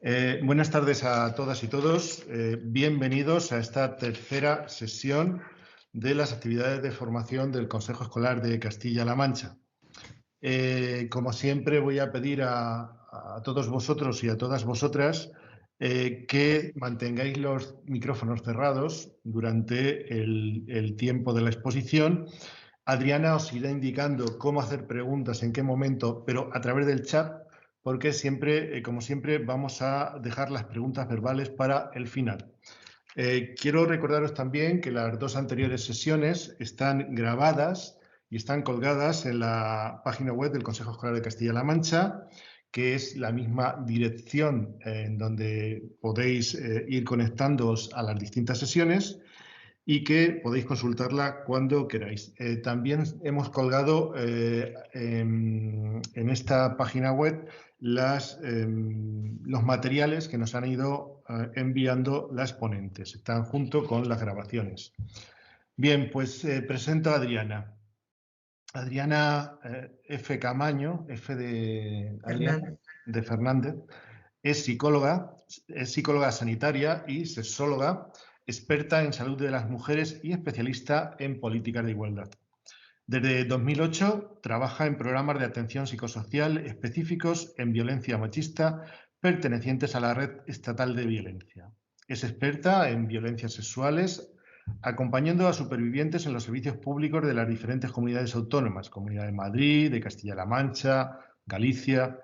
Buenas tardes a todas y todos. Bienvenidos a esta tercera sesión de las actividades de formación del Consejo Escolar de Castilla-La Mancha. Como siempre, voy a pedir a todos vosotros y a todas vosotras que mantengáis los micrófonos cerrados durante el tiempo de la exposición. Adriana os irá indicando cómo hacer preguntas, en qué momento, pero a través del chat, porque siempre, como siempre, vamos a dejar las preguntas verbales para el final. Quiero recordaros también que las dos anteriores sesiones están grabadas y están colgadas en la página web del Consejo Escolar de Castilla-La Mancha, que es la misma dirección en donde podéis ir conectándoos a las distintas sesiones y que podéis consultarla cuando queráis. También hemos colgado en esta página web los materiales que nos han ido enviando las ponentes. Están junto con las grabaciones. Bien, pues presento a Adriana. Adriana F. Camaño, F de Adriana, de Fernández, es psicóloga sanitaria y sexóloga, experta en salud de las mujeres y especialista en políticas de igualdad. Desde 2008 trabaja en programas de atención psicosocial específicos en violencia machista pertenecientes a la Red Estatal de Violencia. Es experta en violencias sexuales, acompañando a supervivientes en los servicios públicos de las diferentes comunidades autónomas, Comunidad de Madrid, de Castilla-La Mancha, Galicia.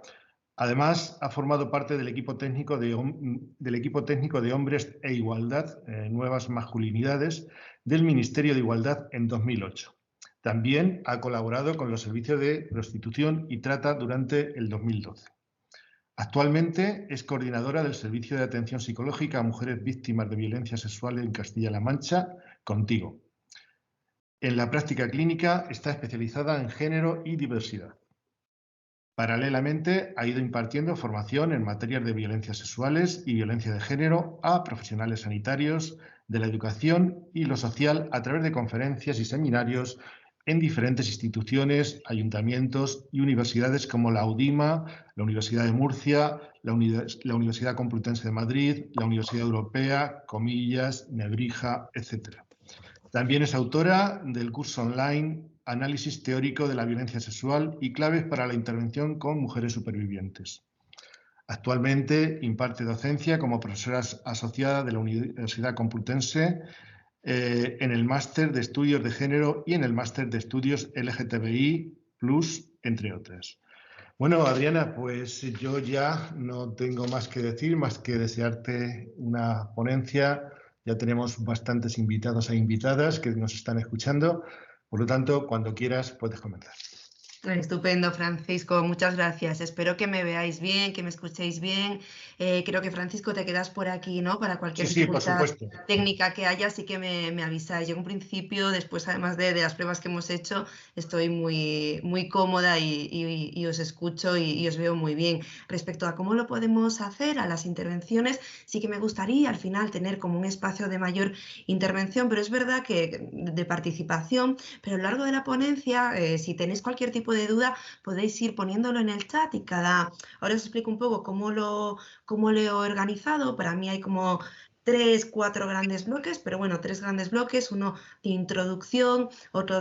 Además, ha formado parte del equipo técnico de Hombres e Igualdad, Nuevas Masculinidades, del Ministerio de Igualdad en 2008. También ha colaborado con los servicios de prostitución y trata durante el 2012. Actualmente es coordinadora del Servicio de Atención Psicológica a Mujeres Víctimas de Violencia Sexual en Castilla-La Mancha, Contigo. En la práctica clínica está especializada en género y diversidad. Paralelamente, ha ido impartiendo formación en materias de violencias sexuales y violencia de género a profesionales sanitarios de la educación y lo social a través de conferencias y seminarios en diferentes instituciones, ayuntamientos y universidades como la UDIMA, la Universidad de Murcia, la Universidad Complutense de Madrid, la Universidad Europea, Comillas, Nebrija, etc. También es autora del curso online Análisis teórico de la violencia sexual y claves para la intervención con mujeres supervivientes. Actualmente imparte docencia como profesora asociada de la Universidad Complutense en el Máster de Estudios de Género y en el Máster de Estudios LGTBI+, entre otras. Bueno, Adriana, pues yo ya no tengo más que decir, más que desearte una ponencia. Ya tenemos bastantes invitados e invitadas que nos están escuchando. Por lo tanto, cuando quieras, puedes comenzar. Estupendo, Francisco, muchas gracias. Espero que me veáis bien, que me escuchéis bien. Creo que, Francisco, te quedas por aquí, ¿no? Para cualquier dificultad técnica que haya, sí que me avisáis. Yo en principio, después además de las pruebas que hemos hecho, estoy muy cómoda y os escucho y os veo muy bien. Respecto a cómo lo podemos hacer, a las intervenciones, sí que me gustaría al final tener como un espacio de mayor intervención, pero es verdad que de participación, pero a lo largo de la ponencia, si tenéis cualquier tipo de duda, podéis ir poniéndolo en el chat y ahora os explico un poco cómo lo he organizado. Para mí hay como 4 grandes bloques, pero bueno, 3 grandes bloques, uno de introducción, otro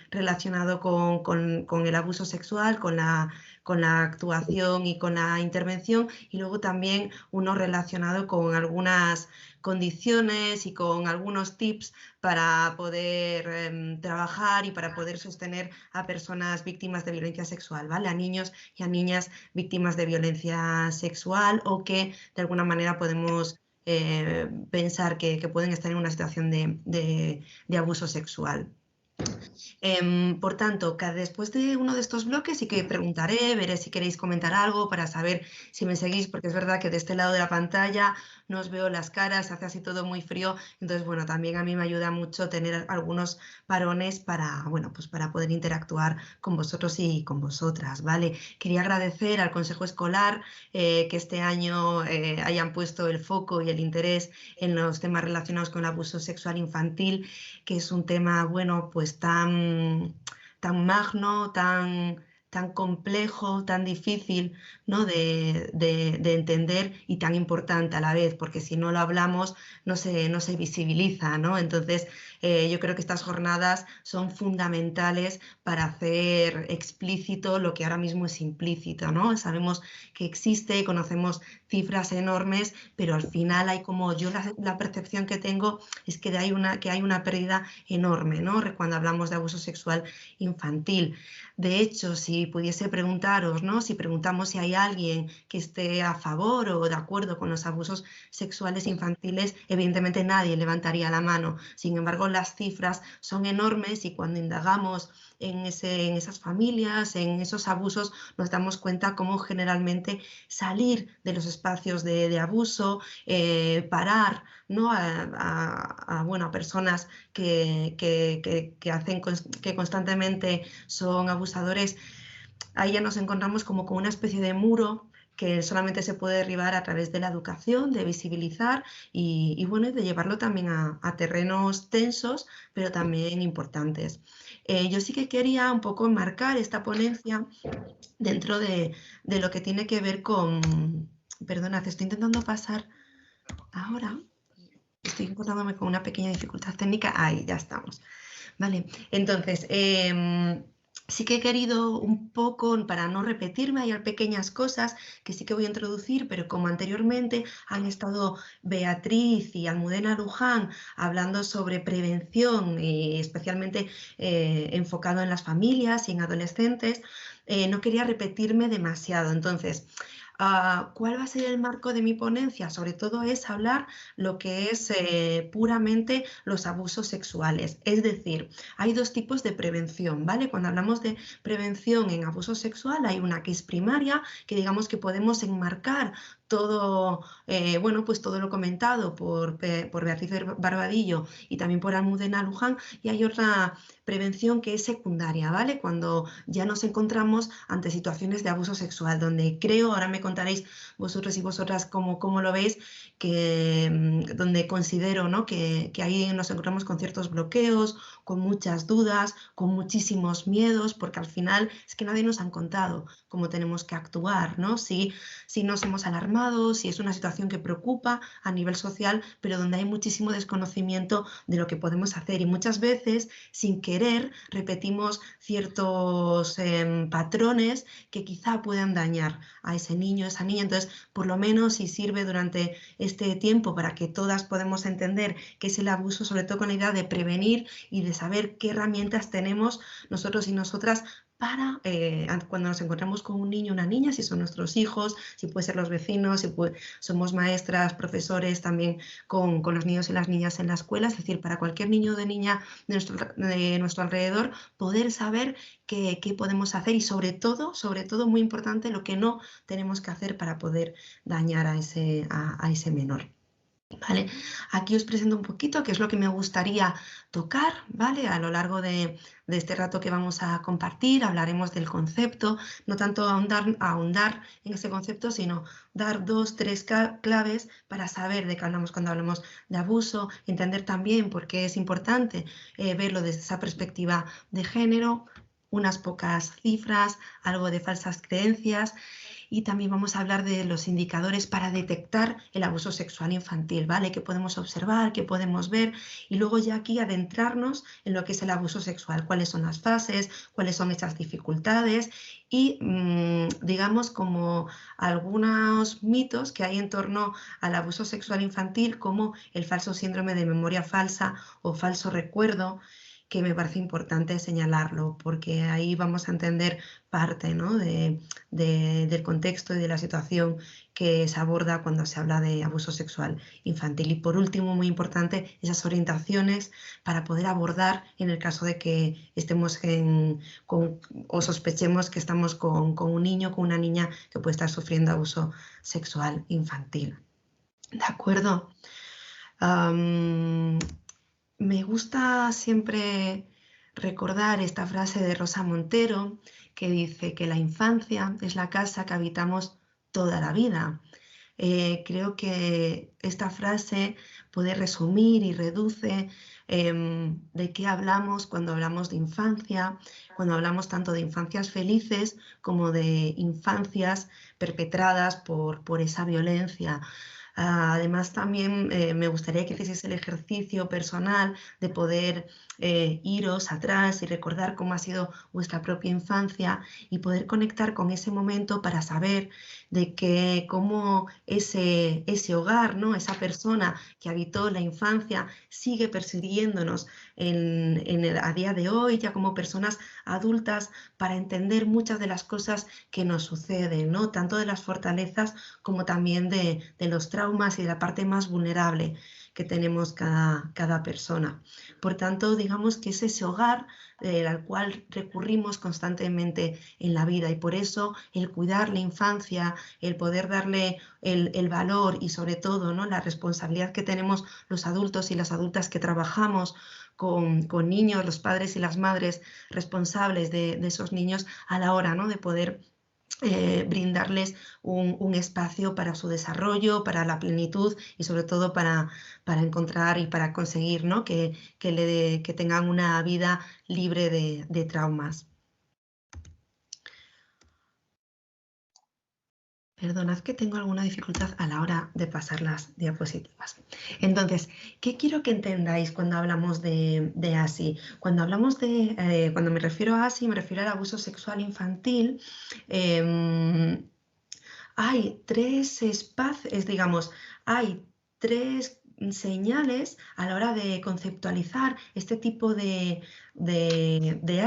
relacionado con el abuso sexual, con la actuación y con la intervención, y luego también uno relacionado con algunas condiciones y con algunos tips para poder trabajar y para poder sostener a personas víctimas de violencia sexual, ¿vale? A niños y a niñas víctimas de violencia sexual o que de alguna manera podemos pensar que pueden estar en una situación de abuso sexual. Por tanto, después de uno de estos bloques sí que preguntaré, veré si queréis comentar algo para saber si me seguís, porque es verdad que de este lado de la pantalla no os veo las caras, hace así todo muy frío, entonces bueno, también a mí me ayuda mucho tener algunos parones para, bueno, pues para poder interactuar con vosotros y con vosotras, ¿vale? Quería agradecer al Consejo Escolar que este año hayan puesto el foco y el interés en los temas relacionados con el abuso sexual infantil, que es un tema, bueno, pues tan magno, tan tan complejo, tan difícil, ¿no? de entender y tan importante a la vez, porque si no lo hablamos no se visibiliza, ¿no? Entonces, yo creo que estas jornadas son fundamentales para hacer explícito lo que ahora mismo es implícito, ¿no? Sabemos que existe, conocemos cifras enormes, pero al final hay como, yo la percepción que tengo es que hay una pérdida enorme, ¿no? Cuando hablamos de abuso sexual infantil. De hecho, si pudiese preguntaros, ¿no? Si preguntamos si hay alguien que esté a favor o de acuerdo con los abusos sexuales infantiles, evidentemente nadie levantaría la mano. Sin embargo, las cifras son enormes y cuando indagamos en esas familias, en esos abusos, nos damos cuenta cómo generalmente salir de los espacios de abuso, parar, ¿no? a personas que constantemente son abusadores, ahí ya nos encontramos como con una especie de muro que solamente se puede derribar a través de la educación, de visibilizar y bueno, de llevarlo también a terrenos tensos, pero también importantes. Yo sí que quería un poco enmarcar esta ponencia dentro de lo que tiene que ver con... Perdonad, estoy intentando pasar ahora. Estoy encontrándome con una pequeña dificultad técnica. Ahí, ya estamos. Vale, entonces, sí que he querido un poco, para no repetirme, hay pequeñas cosas que sí que voy a introducir, pero como anteriormente han estado Beatriz y Almudena Luján hablando sobre prevención, especialmente enfocado en las familias y en adolescentes, no quería repetirme demasiado. Entonces, ¿cuál va a ser el marco de mi ponencia? Sobre todo es hablar lo que es puramente los abusos sexuales. Es decir, hay dos tipos de prevención, ¿vale? Cuando hablamos de prevención en abuso sexual, hay una que es primaria, que digamos que podemos enmarcar todo, pues todo lo comentado por Beatriz Barbadillo y también por Almudena Luján, y hay otra prevención que es secundaria, ¿vale? Cuando ya nos encontramos ante situaciones de abuso sexual, donde creo, ahora me contaréis vosotros y vosotras cómo lo veis, donde considero, ¿no? que ahí nos encontramos con ciertos bloqueos, con muchas dudas, con muchísimos miedos, porque al final es que nadie nos han contado cómo tenemos que actuar, ¿no? Si nos hemos alarmado, si es una situación que preocupa a nivel social, pero donde hay muchísimo desconocimiento de lo que podemos hacer y muchas veces, sin querer, repetimos ciertos patrones que quizá puedan dañar a ese niño, esa niña. Entonces, por lo menos si sirve durante este tiempo para que todas podamos entender qué es el abuso, sobre todo con la idea de prevenir y de saber qué herramientas tenemos nosotros y nosotras para cuando nos encontramos con un niño o una niña, si son nuestros hijos, si pueden ser los vecinos, si somos maestras, profesores también con los niños y las niñas en la escuela, es decir, para cualquier niño o de niña de nuestro alrededor, poder saber qué podemos hacer y sobre todo, muy importante, lo que no tenemos que hacer para poder dañar a ese menor. ¿Vale? Aquí os presento un poquito qué es lo que me gustaría tocar, ¿vale? A lo largo de este rato que vamos a compartir, hablaremos del concepto, no tanto ahondar en ese concepto, sino dar 2, 3 claves para saber de qué hablamos cuando hablamos de abuso, entender también por qué es importante verlo desde esa perspectiva de género, unas pocas cifras, algo de falsas creencias. Y también vamos a hablar de los indicadores para detectar el abuso sexual infantil, ¿vale? ¿Qué podemos observar? ¿Qué podemos ver? Y luego ya aquí adentrarnos en lo que es el abuso sexual, cuáles son las fases, cuáles son esas dificultades y, digamos, como algunos mitos que hay en torno al abuso sexual infantil, como el falso síndrome de memoria falsa o falso recuerdo, que me parece importante señalarlo, porque ahí vamos a entender parte, ¿no? del contexto y de la situación que se aborda cuando se habla de abuso sexual infantil. Y por último, muy importante, esas orientaciones para poder abordar en el caso de que estemos o sospechemos que estamos con un niño, con una niña que puede estar sufriendo abuso sexual infantil. ¿De acuerdo? Me gusta siempre recordar esta frase de Rosa Montero que dice que la infancia es la casa que habitamos toda la vida. Creo que esta frase puede resumir y reduce de qué hablamos cuando hablamos de infancia, cuando hablamos tanto de infancias felices como de infancias perpetradas por esa violencia. Además, también me gustaría que hicieseis el ejercicio personal de poder iros atrás y recordar cómo ha sido vuestra propia infancia y poder conectar con ese momento para saber de que cómo ese hogar, ¿no? Esa persona que habitó la infancia sigue persiguiéndonos a día de hoy, ya como personas adultas, para entender muchas de las cosas que nos suceden, ¿no? Tanto de las fortalezas como también de los traumas y de la parte más vulnerable que tenemos cada persona. Por tanto, digamos que es ese hogar al cual recurrimos constantemente en la vida, y por eso el cuidar la infancia, el poder darle el valor y sobre todo, ¿no?, la responsabilidad que tenemos los adultos y las adultas que trabajamos con niños, los padres y las madres responsables de esos niños, a la hora, ¿no?, de poder brindarles un espacio para su desarrollo, para la plenitud y sobre todo para encontrar y para conseguir, ¿no?, que tengan una vida libre de traumas. Perdonad que tengo alguna dificultad a la hora de pasar las diapositivas. Entonces, ¿qué quiero que entendáis cuando hablamos de ASI? Cuando hablamos cuando me refiero a ASI, me refiero al abuso sexual infantil. Hay tres espacios, digamos, hay tres señales a la hora de conceptualizar este tipo de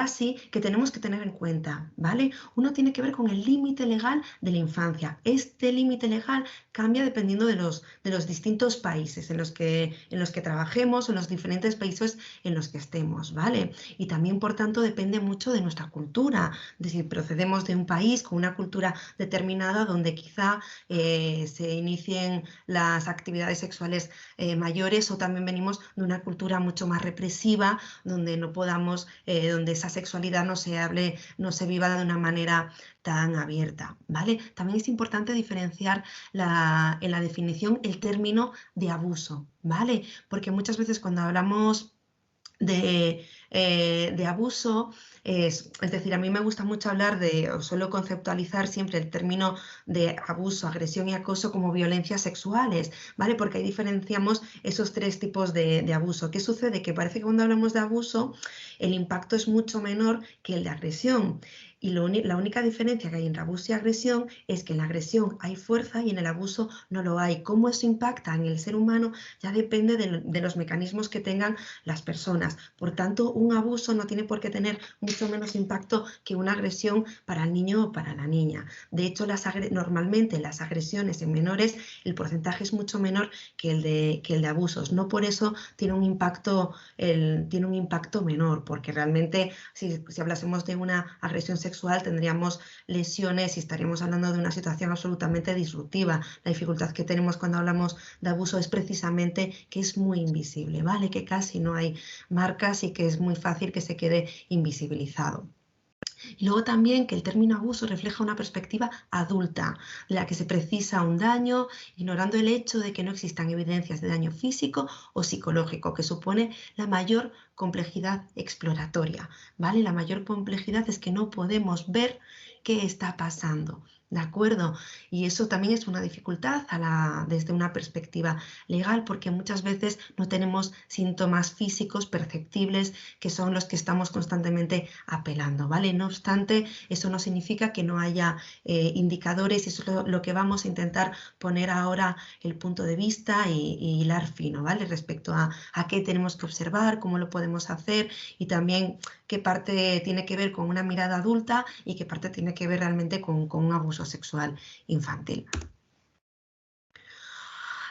ASI que tenemos que tener en cuenta, ¿vale? Uno tiene que ver con el límite legal de la infancia. Este límite legal cambia dependiendo de los distintos países en los que trabajemos, en los diferentes países en los que estemos, ¿vale? Y también, por tanto, depende mucho de nuestra cultura, de si procedemos de un país con una cultura determinada donde quizá se inicien las actividades sexuales mayores, o también venimos de una cultura mucho más represiva, donde no podamos, donde esa sexualidad no se viva de una manera tan abierta, ¿vale? También es importante diferenciar en la definición el término de abuso, ¿vale? Porque muchas veces cuando hablamos de abuso, es decir, a mí me gusta mucho hablar o suelo conceptualizar siempre el término de abuso, agresión y acoso como violencias sexuales, ¿vale? Porque ahí diferenciamos esos tres tipos de abuso. ¿Qué sucede? Que parece que cuando hablamos de abuso el impacto es mucho menor que el de agresión. Y la única diferencia que hay entre abuso y agresión es que en la agresión hay fuerza y en el abuso no lo hay. Cómo eso impacta en el ser humano ya depende de los mecanismos que tengan las personas. Por tanto, un abuso no tiene por qué tener mucho menos impacto que una agresión para el niño o para la niña. De hecho, normalmente las agresiones en menores, el porcentaje es mucho menor que el de abusos. No por eso tiene un impacto menor, porque realmente si hablásemos de una agresión sexual tendríamos lesiones y estaríamos hablando de una situación absolutamente disruptiva. La dificultad que tenemos cuando hablamos de abuso es precisamente que es muy invisible, ¿vale? Que casi no hay marcas y que es muy fácil que se quede invisibilizado. Y luego también que el término abuso refleja una perspectiva adulta, de la que se precisa un daño, ignorando el hecho de que no existan evidencias de daño físico o psicológico, que supone la mayor complejidad exploratoria, ¿vale? La mayor complejidad es que no podemos ver qué está pasando, ¿de acuerdo? Y eso también es una dificultad desde una perspectiva legal, porque muchas veces no tenemos síntomas físicos perceptibles que son los que estamos constantemente apelando, ¿vale? No obstante, eso no significa que no haya indicadores, y eso es lo que vamos a intentar poner ahora el punto de vista y hilar fino, ¿vale? Respecto a qué tenemos que observar, cómo lo podemos hacer y también qué parte tiene que ver con una mirada adulta y qué parte tiene que ver realmente con un abuso sexual infantil.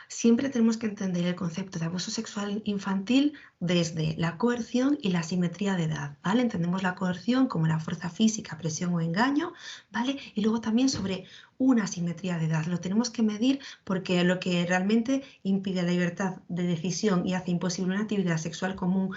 Siempre tenemos que entender el concepto de abuso sexual infantil desde la coerción y la asimetría de edad, ¿vale? Entendemos la coerción como la fuerza física, presión o engaño, ¿vale? Y luego también sobre una asimetría de edad. Lo tenemos que medir porque lo que realmente impide la libertad de decisión y hace imposible una actividad sexual común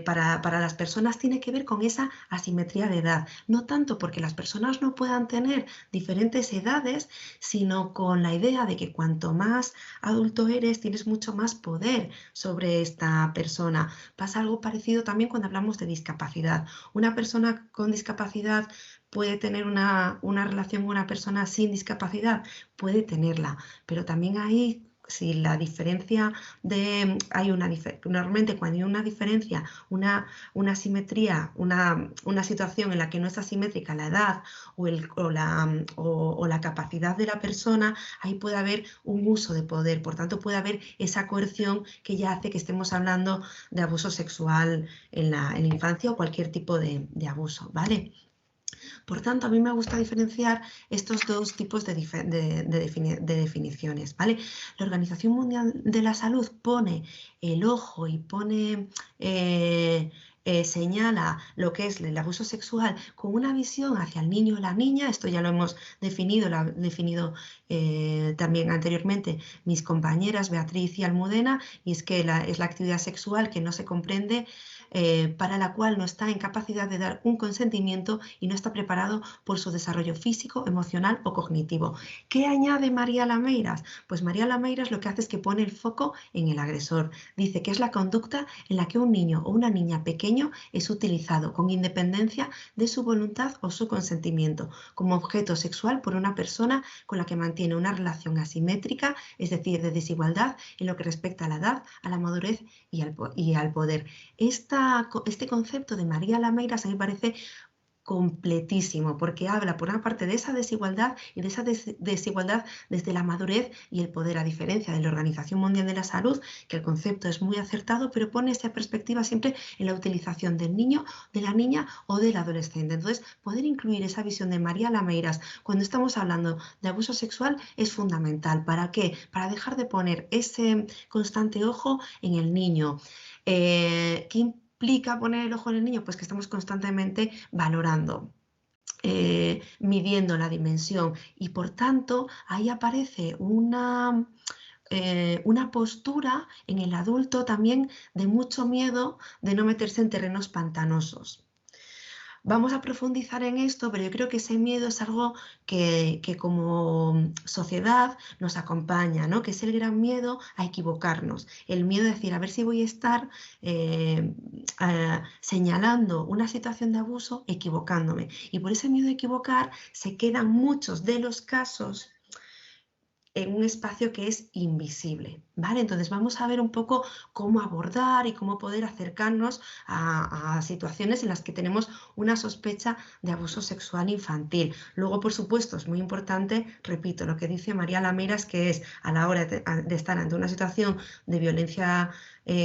para las personas tiene que ver con esa asimetría de edad, no tanto porque las personas no puedan tener diferentes edades, sino con la idea de que cuanto más adulto eres, tienes mucho más poder sobre esta persona. Pasa algo parecido también cuando hablamos de discapacidad. Una persona con discapacidad puede tener una relación con una persona sin discapacidad, puede tenerla, pero también hay... Si la diferencia normalmente cuando hay una diferencia, una asimetría, una situación en la que no es asimétrica la edad o la capacidad de la persona, ahí puede haber un uso de poder. Por tanto, puede haber esa coerción que ya hace que estemos hablando de abuso sexual en la infancia o cualquier tipo de abuso, ¿vale? Por tanto, a mí me gusta diferenciar estos dos tipos de definiciones, ¿vale? La Organización Mundial de la Salud pone el ojo y señala lo que es el abuso sexual con una visión hacia el niño o la niña. Esto ya lo hemos definido, también anteriormente mis compañeras Beatriz y Almudena, y es que es la actividad sexual que no se comprende, para la cual no está en capacidad de dar un consentimiento y no está preparado por su desarrollo físico, emocional o cognitivo. ¿Qué añade María Lameiras? Pues María Lameiras lo que hace es que pone el foco en el agresor. Dice que es la conducta en la que un niño o una niña pequeño es utilizado con independencia de su voluntad o su consentimiento como objeto sexual por una persona con la que mantiene una relación asimétrica, es decir, de desigualdad en lo que respecta a la edad, a la madurez y al poder. Este concepto de María Lameiras a mí me parece completísimo, porque habla por una parte de esa desigualdad y de esa desigualdad desde la madurez y el poder, a diferencia de la Organización Mundial de la Salud, que el concepto es muy acertado, pero pone esa perspectiva siempre en la utilización del niño, de la niña o del adolescente. Entonces, poder incluir esa visión de María Lameiras cuando estamos hablando de abuso sexual es fundamental. ¿Para qué? Para dejar de poner ese constante ojo en el niño. ¿Qué implica poner el ojo en el niño? Pues que estamos constantemente valorando, midiendo la dimensión, y por tanto ahí aparece una postura en el adulto también de mucho miedo de no meterse en terrenos pantanosos. Vamos a profundizar en esto, pero yo creo que ese miedo es algo que como sociedad nos acompaña, ¿no? Que es el gran miedo a equivocarnos, el miedo a decir, a ver si voy a estar señalando una situación de abuso equivocándome. Y por ese miedo a equivocar se quedan muchos de los casos en un espacio que es invisible, ¿vale? Entonces vamos a ver un poco cómo abordar y cómo poder acercarnos a situaciones en las que tenemos una sospecha de abuso sexual infantil. Luego, por supuesto, es muy importante, repito, lo que dice María Lameiras, que es a la hora de estar ante una situación de violencia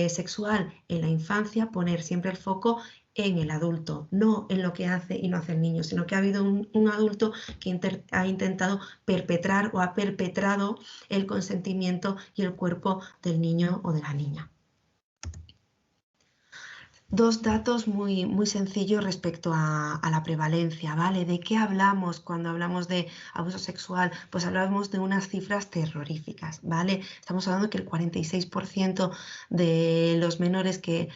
sexual en la infancia, poner siempre el foco en el adulto, no en lo que hace y no hace el niño, sino que ha habido un adulto que ha intentado perpetrar o ha perpetrado el consentimiento y el cuerpo del niño o de la niña. Dos datos muy, muy sencillos respecto a la prevalencia, ¿vale? ¿De qué hablamos cuando hablamos de abuso sexual? Pues hablamos de unas cifras terroríficas, ¿vale? Estamos hablando que el 46% de los menores que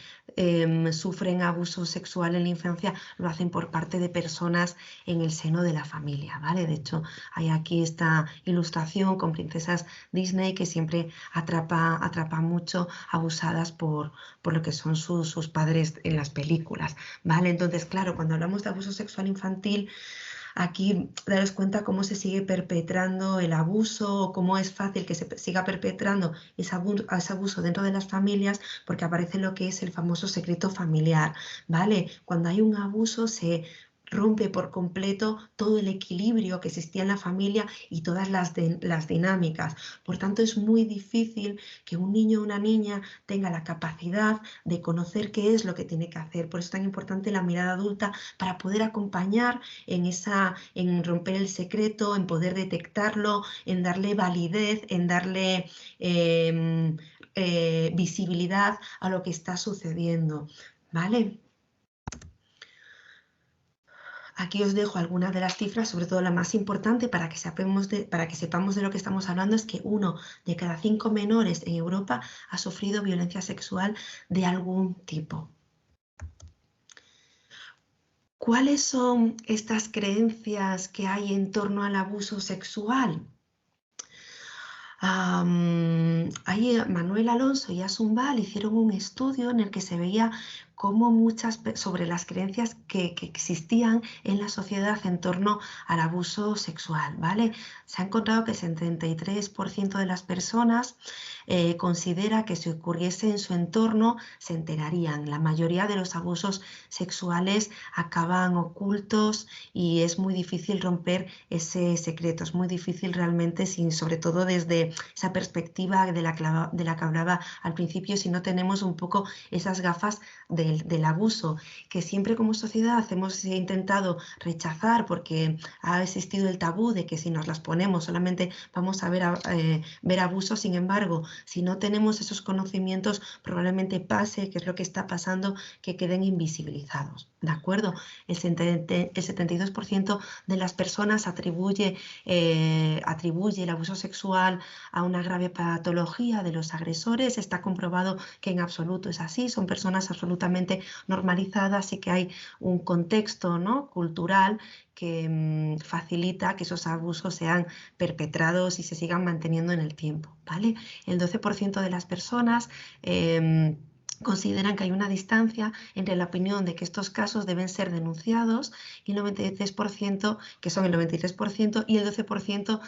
sufren abuso sexual en la infancia lo hacen por parte de personas en el seno de la familia, ¿vale? De hecho, hay aquí esta ilustración con princesas Disney que siempre atrapa mucho, abusadas por lo que son sus padres en las películas, ¿vale? Entonces, claro, cuando hablamos de abuso sexual infantil, aquí daros cuenta cómo se sigue perpetrando el abuso, o cómo es fácil que se siga perpetrando ese abuso dentro de las familias, porque aparece lo que es el famoso secreto familiar, ¿vale? Cuando hay un abuso se rompe por completo todo el equilibrio que existía en la familia y todas las dinámicas. Por tanto, es muy difícil que un niño o una niña tenga la capacidad de conocer qué es lo que tiene que hacer. Por eso es tan importante la mirada adulta, para poder acompañar en romper el secreto, en poder detectarlo, en darle validez, en darle visibilidad a lo que está sucediendo, ¿vale? Aquí os dejo algunas de las cifras, sobre todo la más importante para que sepamos de lo que estamos hablando, es que 1 de cada 5 menores en Europa ha sufrido violencia sexual de algún tipo, ¿Cuáles son estas creencias que hay en torno al abuso sexual? Ahí Manuel Alonso y Asumbal hicieron un estudio en el que se veía cómo sobre las creencias que existían en la sociedad en torno al abuso sexual, ¿vale? Se ha encontrado que el 73% de las personas considera que si ocurriese en su entorno se enterarían. La mayoría de los abusos sexuales acaban ocultos y es muy difícil romper ese secreto, es muy difícil realmente, sobre todo desde esa perspectiva de la que hablaba al principio, si no tenemos un poco esas gafas del abuso, que siempre como sociedad hemos intentado rechazar porque ha existido el tabú de que si nos las ponemos solamente vamos a ver abusos. Sin embargo, si no tenemos esos conocimientos, probablemente pase, que es lo que está pasando, que queden invisibilizados, ¿de acuerdo? El 72% de las personas atribuye el abuso sexual a una grave patología de los agresores. Está comprobado que en absoluto es así, son personas absolutamente normalizadas y que hay un contexto, ¿no?, cultural que facilita que esos abusos sean perpetrados y se sigan manteniendo en el tiempo, ¿vale? El 12% de las personas consideran que hay una distancia entre la opinión de que estos casos deben ser denunciados y el 93%, que son el 93%, y el 12%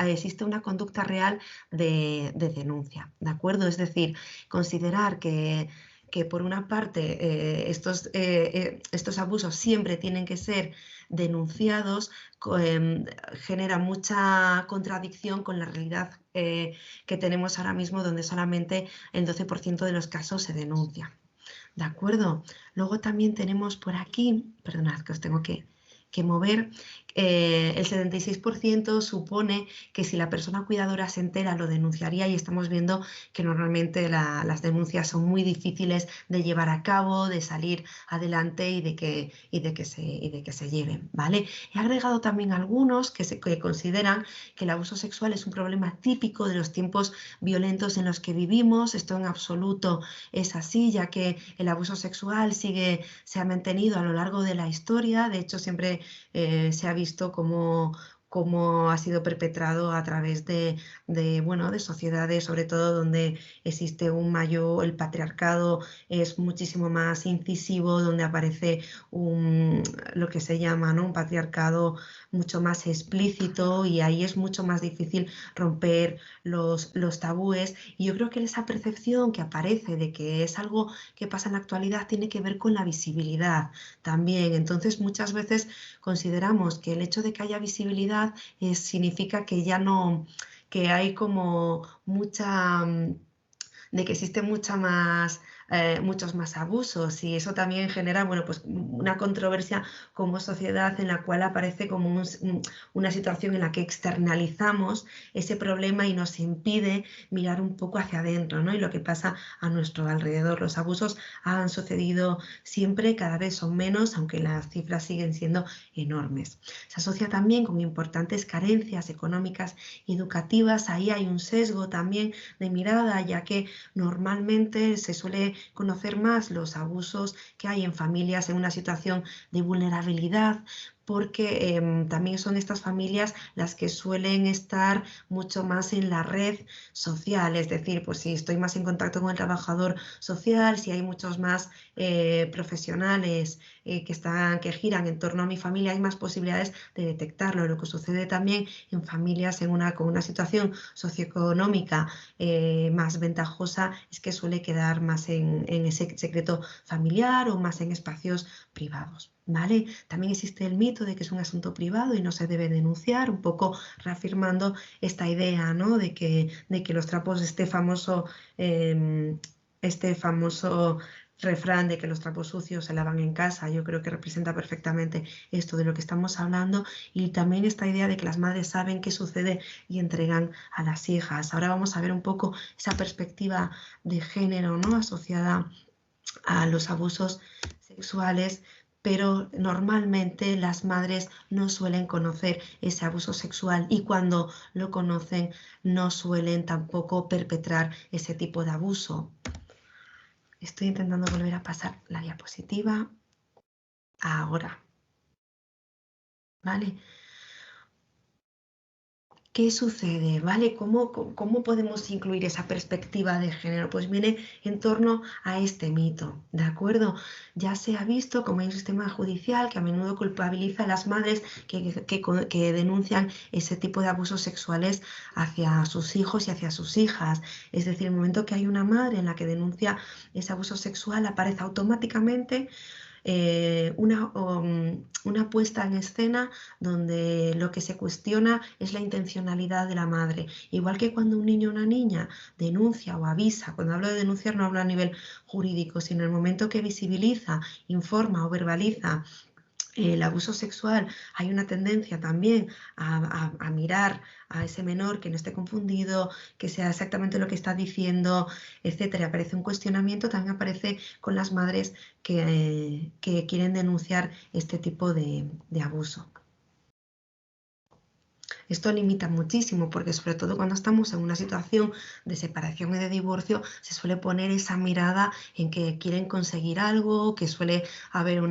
existe una conducta real de denuncia, ¿de acuerdo? Es decir, considerar que por una parte estos abusos siempre tienen que ser denunciados genera mucha contradicción con la realidad que tenemos ahora mismo, donde solamente el 12% de los casos se denuncia. ¿De acuerdo? Luego también tenemos por aquí, perdonad que os tengo que mover, el 76% supone que si la persona cuidadora se entera lo denunciaría, y estamos viendo que normalmente las denuncias son muy difíciles de llevar a cabo, de salir adelante y de que se lleven, ¿vale? He agregado también algunos que consideran que el abuso sexual es un problema típico de los tiempos violentos en los que vivimos. Esto en absoluto es así, ya que el abuso sexual se ha mantenido a lo largo de la historia. De hecho, siempre se ha visto cómo ha sido perpetrado a través de sociedades, sobre todo donde existe el patriarcado es muchísimo más incisivo, donde aparece lo que se llama, ¿no?, un patriarcado mucho más explícito, y ahí es mucho más difícil romper los tabúes. Y yo creo que esa percepción que aparece de que es algo que pasa en la actualidad tiene que ver con la visibilidad también. Entonces, muchas veces consideramos que el hecho de que haya visibilidad significa que ya no, que hay como de que existe muchos más abusos, y eso también genera, bueno, pues una controversia como sociedad, en la cual aparece como una situación en la que externalizamos ese problema y nos impide mirar un poco hacia adentro, ¿no?, y lo que pasa a nuestro alrededor. Los abusos han sucedido siempre, cada vez son menos, aunque las cifras siguen siendo enormes. Se asocia también con importantes carencias económicas y educativas. Ahí hay un sesgo también de mirada, ya que normalmente se suele conocer más los abusos que hay en familias en una situación de vulnerabilidad, porque también son estas familias las que suelen estar mucho más en la red social. Es decir, pues si estoy más en contacto con el trabajador social, si hay muchos más profesionales que giran en torno a mi familia, hay más posibilidades de detectarlo. Lo que sucede también en familias con una situación socioeconómica más ventajosa es que suele quedar más en ese secreto familiar o más en espacios privados, ¿vale? También existe el mito de que es un asunto privado y no se debe denunciar, un poco reafirmando esta idea, ¿no?, de que los trapos, este famoso refrán de que los trapos sucios se lavan en casa. Yo creo que representa perfectamente esto de lo que estamos hablando, y también esta idea de que las madres saben qué sucede y entregan a las hijas. Ahora vamos a ver un poco esa perspectiva de género, ¿no?, asociada a los abusos sexuales, pero normalmente las madres no suelen conocer ese abuso sexual, y cuando lo conocen no suelen tampoco perpetrar ese tipo de abuso. Estoy intentando volver a pasar la diapositiva. Ahora, ¿vale? ¿Qué sucede? ¿Vale? ¿Cómo podemos incluir esa perspectiva de género? Pues viene en torno a este mito, ¿de acuerdo? Ya se ha visto como hay un sistema judicial que a menudo culpabiliza a las madres que denuncian ese tipo de abusos sexuales hacia sus hijos y hacia sus hijas. Es decir, el momento que hay una madre en la que denuncia ese abuso sexual, aparece automáticamente una puesta en escena donde lo que se cuestiona es la intencionalidad de la madre. Igual que cuando un niño o una niña denuncia o avisa, cuando hablo de denunciar no hablo a nivel jurídico, sino en el momento que visibiliza, informa o verbaliza el abuso sexual, hay una tendencia también a mirar a ese menor que no esté confundido, que sea exactamente lo que está diciendo, etcétera. Aparece un cuestionamiento, también aparece con las madres que quieren denunciar este tipo de abuso. Esto limita muchísimo porque sobre todo cuando estamos en una situación de separación y de divorcio se suele poner esa mirada en que quieren conseguir algo, que suele haber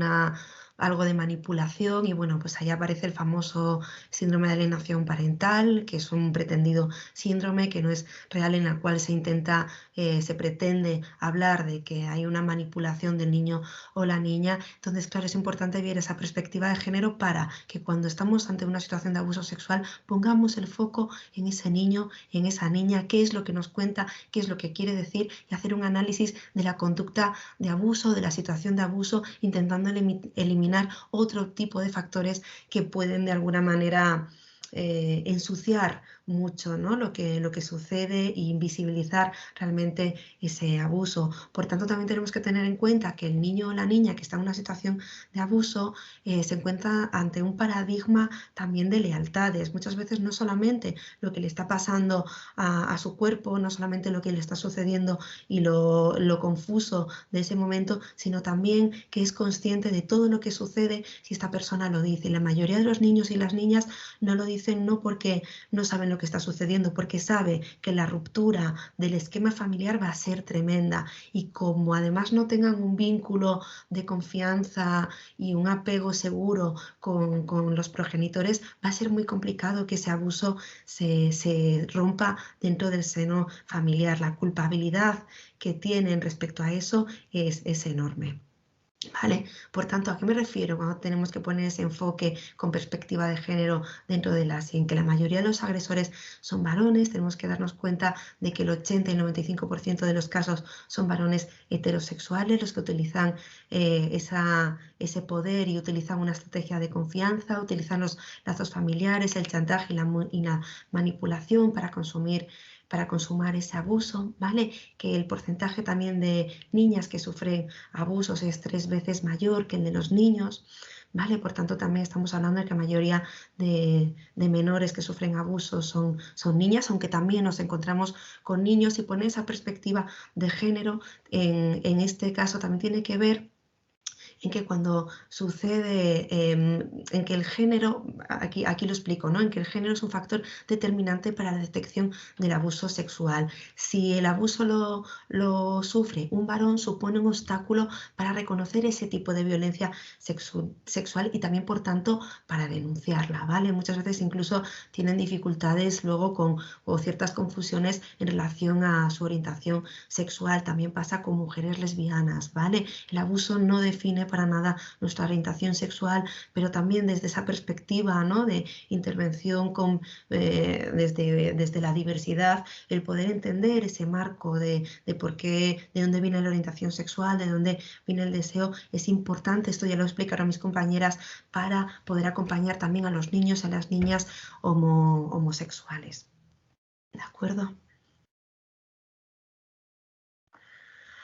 algo de manipulación y bueno, pues ahí aparece el famoso síndrome de alienación parental, que es un pretendido síndrome que no es real, en el cual se pretende hablar de que hay una manipulación del niño o la niña. Entonces, claro, es importante ver esa perspectiva de género para que cuando estamos ante una situación de abuso sexual pongamos el foco en ese niño, en esa niña, qué es lo que nos cuenta, qué es lo que quiere decir y hacer un análisis de la conducta de abuso, de la situación de abuso, intentando eliminar otro tipo de factores que pueden de alguna manera ensuciar mucho, ¿no? lo que sucede e invisibilizar realmente ese abuso. Por tanto, también tenemos que tener en cuenta que el niño o la niña que está en una situación de abuso se encuentra ante un paradigma también de lealtades. Muchas veces no solamente lo que le está pasando a su cuerpo, no solamente lo que le está sucediendo y lo confuso de ese momento, sino también que es consciente de todo lo que sucede si esta persona lo dice. Y la mayoría de los niños y las niñas no lo dicen no porque no saben lo que está sucediendo, porque sabe que la ruptura del esquema familiar va a ser tremenda y como además no tengan un vínculo de confianza y un apego seguro con los progenitores, va a ser muy complicado que ese abuso se rompa dentro del seno familiar. La culpabilidad que tienen respecto a eso es enorme. ¿Vale? Por tanto, ¿a qué me refiero cuando tenemos que poner ese enfoque con perspectiva de género dentro de en que la mayoría de los agresores son varones? Tenemos que darnos cuenta de que el 80 y el 95% de los casos son varones heterosexuales los que utilizan ese poder y utilizan una estrategia de confianza, utilizan los lazos familiares, el chantaje y la manipulación para consumar ese abuso, ¿vale? Que el porcentaje también de niñas que sufren abusos es 3 veces mayor que el de los niños, ¿vale? Por tanto, también estamos hablando de que la mayoría de menores que sufren abusos son niñas, aunque también nos encontramos con niños, y poner esa perspectiva de género en este caso también tiene que ver en que cuando sucede, en que el género, aquí lo explico, ¿no? En que el género es un factor determinante para la detección del abuso sexual. Si el abuso lo sufre un varón, supone un obstáculo para reconocer ese tipo de violencia sexual y también, por tanto, para denunciarla, ¿vale? Muchas veces incluso tienen dificultades luego o ciertas confusiones en relación a su orientación sexual. También pasa con mujeres lesbianas, ¿vale? El abuso no define para nada nuestra orientación sexual, pero también desde esa perspectiva, ¿no? de intervención desde la diversidad, el poder entender ese marco de por qué, de dónde viene la orientación sexual, de dónde viene el deseo, es importante. Esto ya lo explicaron mis compañeras para poder acompañar también a los niños y a las niñas homosexuales. ¿De acuerdo?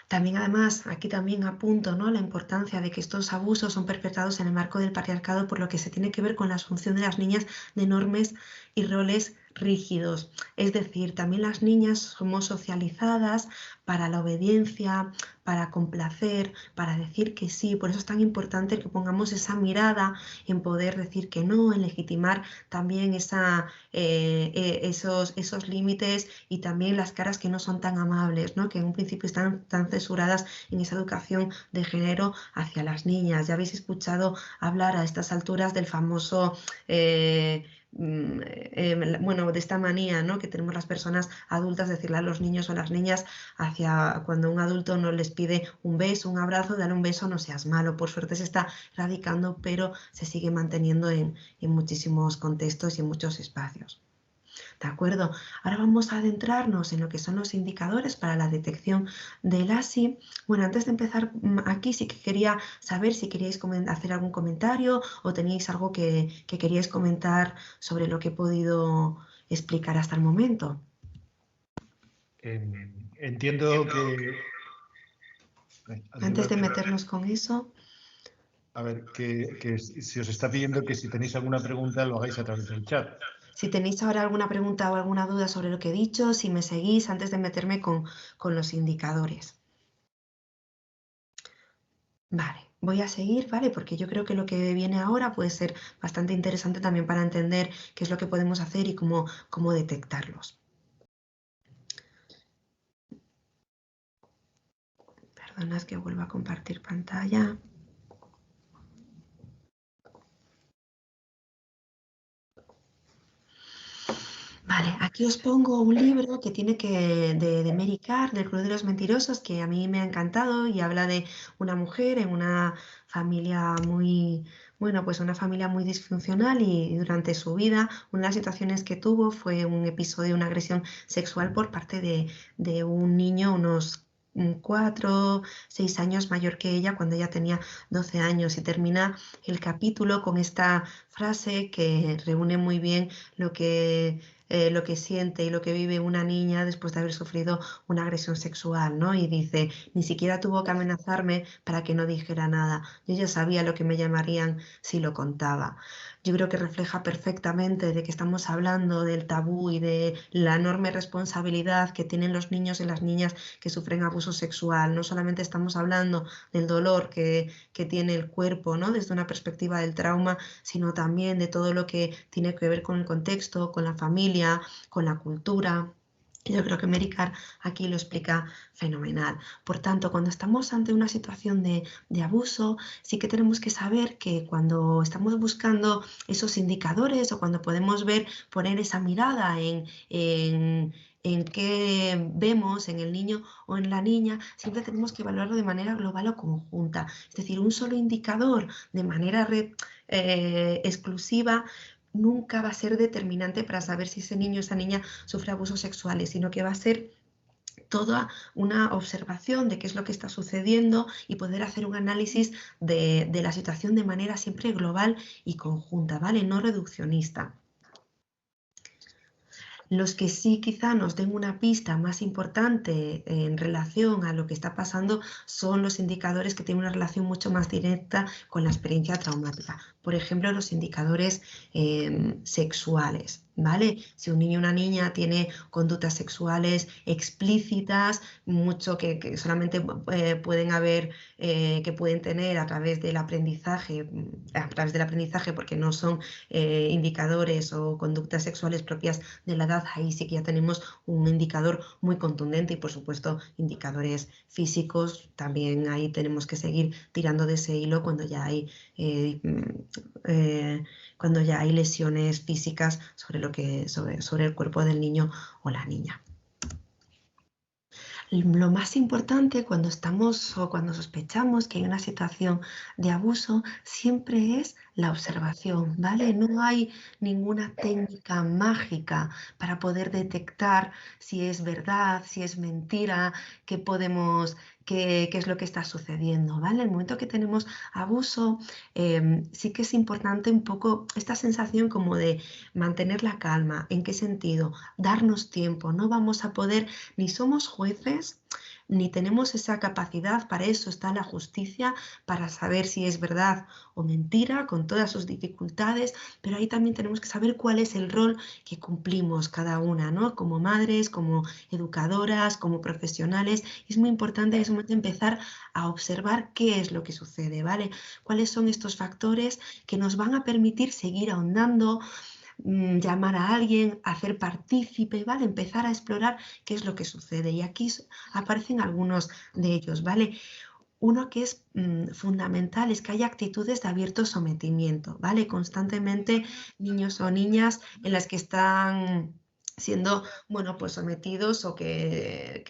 También además, aquí también apunto, ¿no? la importancia de que estos abusos son perpetrados en el marco del patriarcado, por lo que se tiene que ver con la asunción de las niñas de normas y roles rígidos. Es decir, también las niñas somos socializadas para la obediencia, para complacer, para decir que sí. Por eso es tan importante que pongamos esa mirada en poder decir que no, en legitimar también esos límites y también las caras que no son tan amables, ¿no? Que en un principio están tan censuradas en esa educación de género hacia las niñas. Ya habéis escuchado hablar a estas alturas del famoso... bueno, de esta manía, ¿no? Que tenemos las personas adultas, decirle a los niños o a las niñas hacia cuando un adulto no les pide un beso, un abrazo, dale un beso, no seas malo. Por suerte se está radicando, pero se sigue manteniendo en muchísimos contextos y en muchos espacios. ¿De acuerdo? Ahora vamos a adentrarnos en lo que son los indicadores para la detección del ASI. Bueno, antes de empezar aquí sí que quería saber si queríais hacer algún comentario o teníais algo que queríais comentar sobre lo que he podido explicar hasta el momento. Entiendo que... Antes de meternos con eso... A ver, que si os está pidiendo que si tenéis alguna pregunta lo hagáis a través del chat. Si tenéis ahora alguna pregunta o alguna duda sobre lo que he dicho, si me seguís antes de meterme con los indicadores. Vale, voy a seguir, ¿vale? Porque yo creo que lo que viene ahora puede ser bastante interesante también para entender qué es lo que podemos hacer y cómo detectarlos. Perdonad que vuelva a compartir pantalla. Vale, aquí os pongo un libro que tiene de Mary Karr, del Club de los Mentirosos, que a mí me ha encantado y habla de una mujer en una familia muy, bueno, pues una familia muy disfuncional y durante su vida una de las situaciones que tuvo fue un episodio, una agresión sexual por parte de un niño, unos 4, 6 años mayor que ella cuando ella tenía 12 años y termina el capítulo con esta frase que reúne muy bien lo que siente y lo que vive una niña después de haber sufrido una agresión sexual, ¿no? Y dice, ni siquiera tuvo que amenazarme para que no dijera nada. Yo ya sabía lo que me llamarían si lo contaba. Yo creo que refleja perfectamente de que estamos hablando del tabú y de la enorme responsabilidad que tienen los niños y las niñas que sufren abuso sexual. No solamente estamos hablando del dolor que tiene el cuerpo, ¿no? Desde una perspectiva del trauma, sino también de todo lo que tiene que ver con el contexto, con la familia, con la cultura. Yo creo que Mary Karr aquí lo explica fenomenal. Por tanto, cuando estamos ante una situación de abuso, sí que tenemos que saber que cuando estamos buscando esos indicadores o cuando podemos poner esa mirada en qué vemos en el niño o en la niña, siempre tenemos que evaluarlo de manera global o conjunta. Es decir, un solo indicador de manera exclusiva nunca va a ser determinante para saber si ese niño o esa niña sufre abusos sexuales, sino que va a ser toda una observación de qué es lo que está sucediendo y poder hacer un análisis de la situación de manera siempre global y conjunta, ¿vale? No reduccionista. Los que sí quizá nos den una pista más importante en relación a lo que está pasando son los indicadores que tienen una relación mucho más directa con la experiencia traumática. Por ejemplo, los indicadores sexuales, ¿vale? Si un niño o una niña tiene conductas sexuales explícitas, mucho que solamente pueden haber, que pueden tener a través del aprendizaje, porque no son indicadores o conductas sexuales propias de la edad, ahí sí que ya tenemos un indicador muy contundente y por supuesto indicadores físicos, también ahí tenemos que seguir tirando de ese hilo cuando ya hay lesiones físicas sobre el cuerpo del niño o la niña. Lo más importante cuando estamos o cuando sospechamos que hay una situación de abuso siempre es la observación, ¿vale? No hay ninguna técnica mágica para poder detectar si es verdad, si es mentira, qué es lo que está sucediendo, ¿vale? En el momento que tenemos abuso, sí que es importante un poco esta sensación como de mantener la calma. ¿En qué sentido? Darnos tiempo. No vamos a poder, ni somos jueces, ni tenemos esa capacidad. Para eso está la justicia, para saber si es verdad o mentira, con todas sus dificultades, pero ahí también tenemos que saber cuál es el rol que cumplimos cada una, ¿no? Como madres, como educadoras, como profesionales. Es muy importante en ese momento empezar a observar qué es lo que sucede, ¿vale? Cuáles son estos factores que nos van a permitir seguir ahondando, llamar a alguien, hacer partícipe, ¿vale? Empezar a explorar qué es lo que sucede. Y aquí aparecen algunos de ellos, ¿vale? Uno que es fundamental es que haya actitudes de abierto sometimiento, ¿vale? Constantemente niños o niñas en las que están siendo, bueno, pues sometidos, o que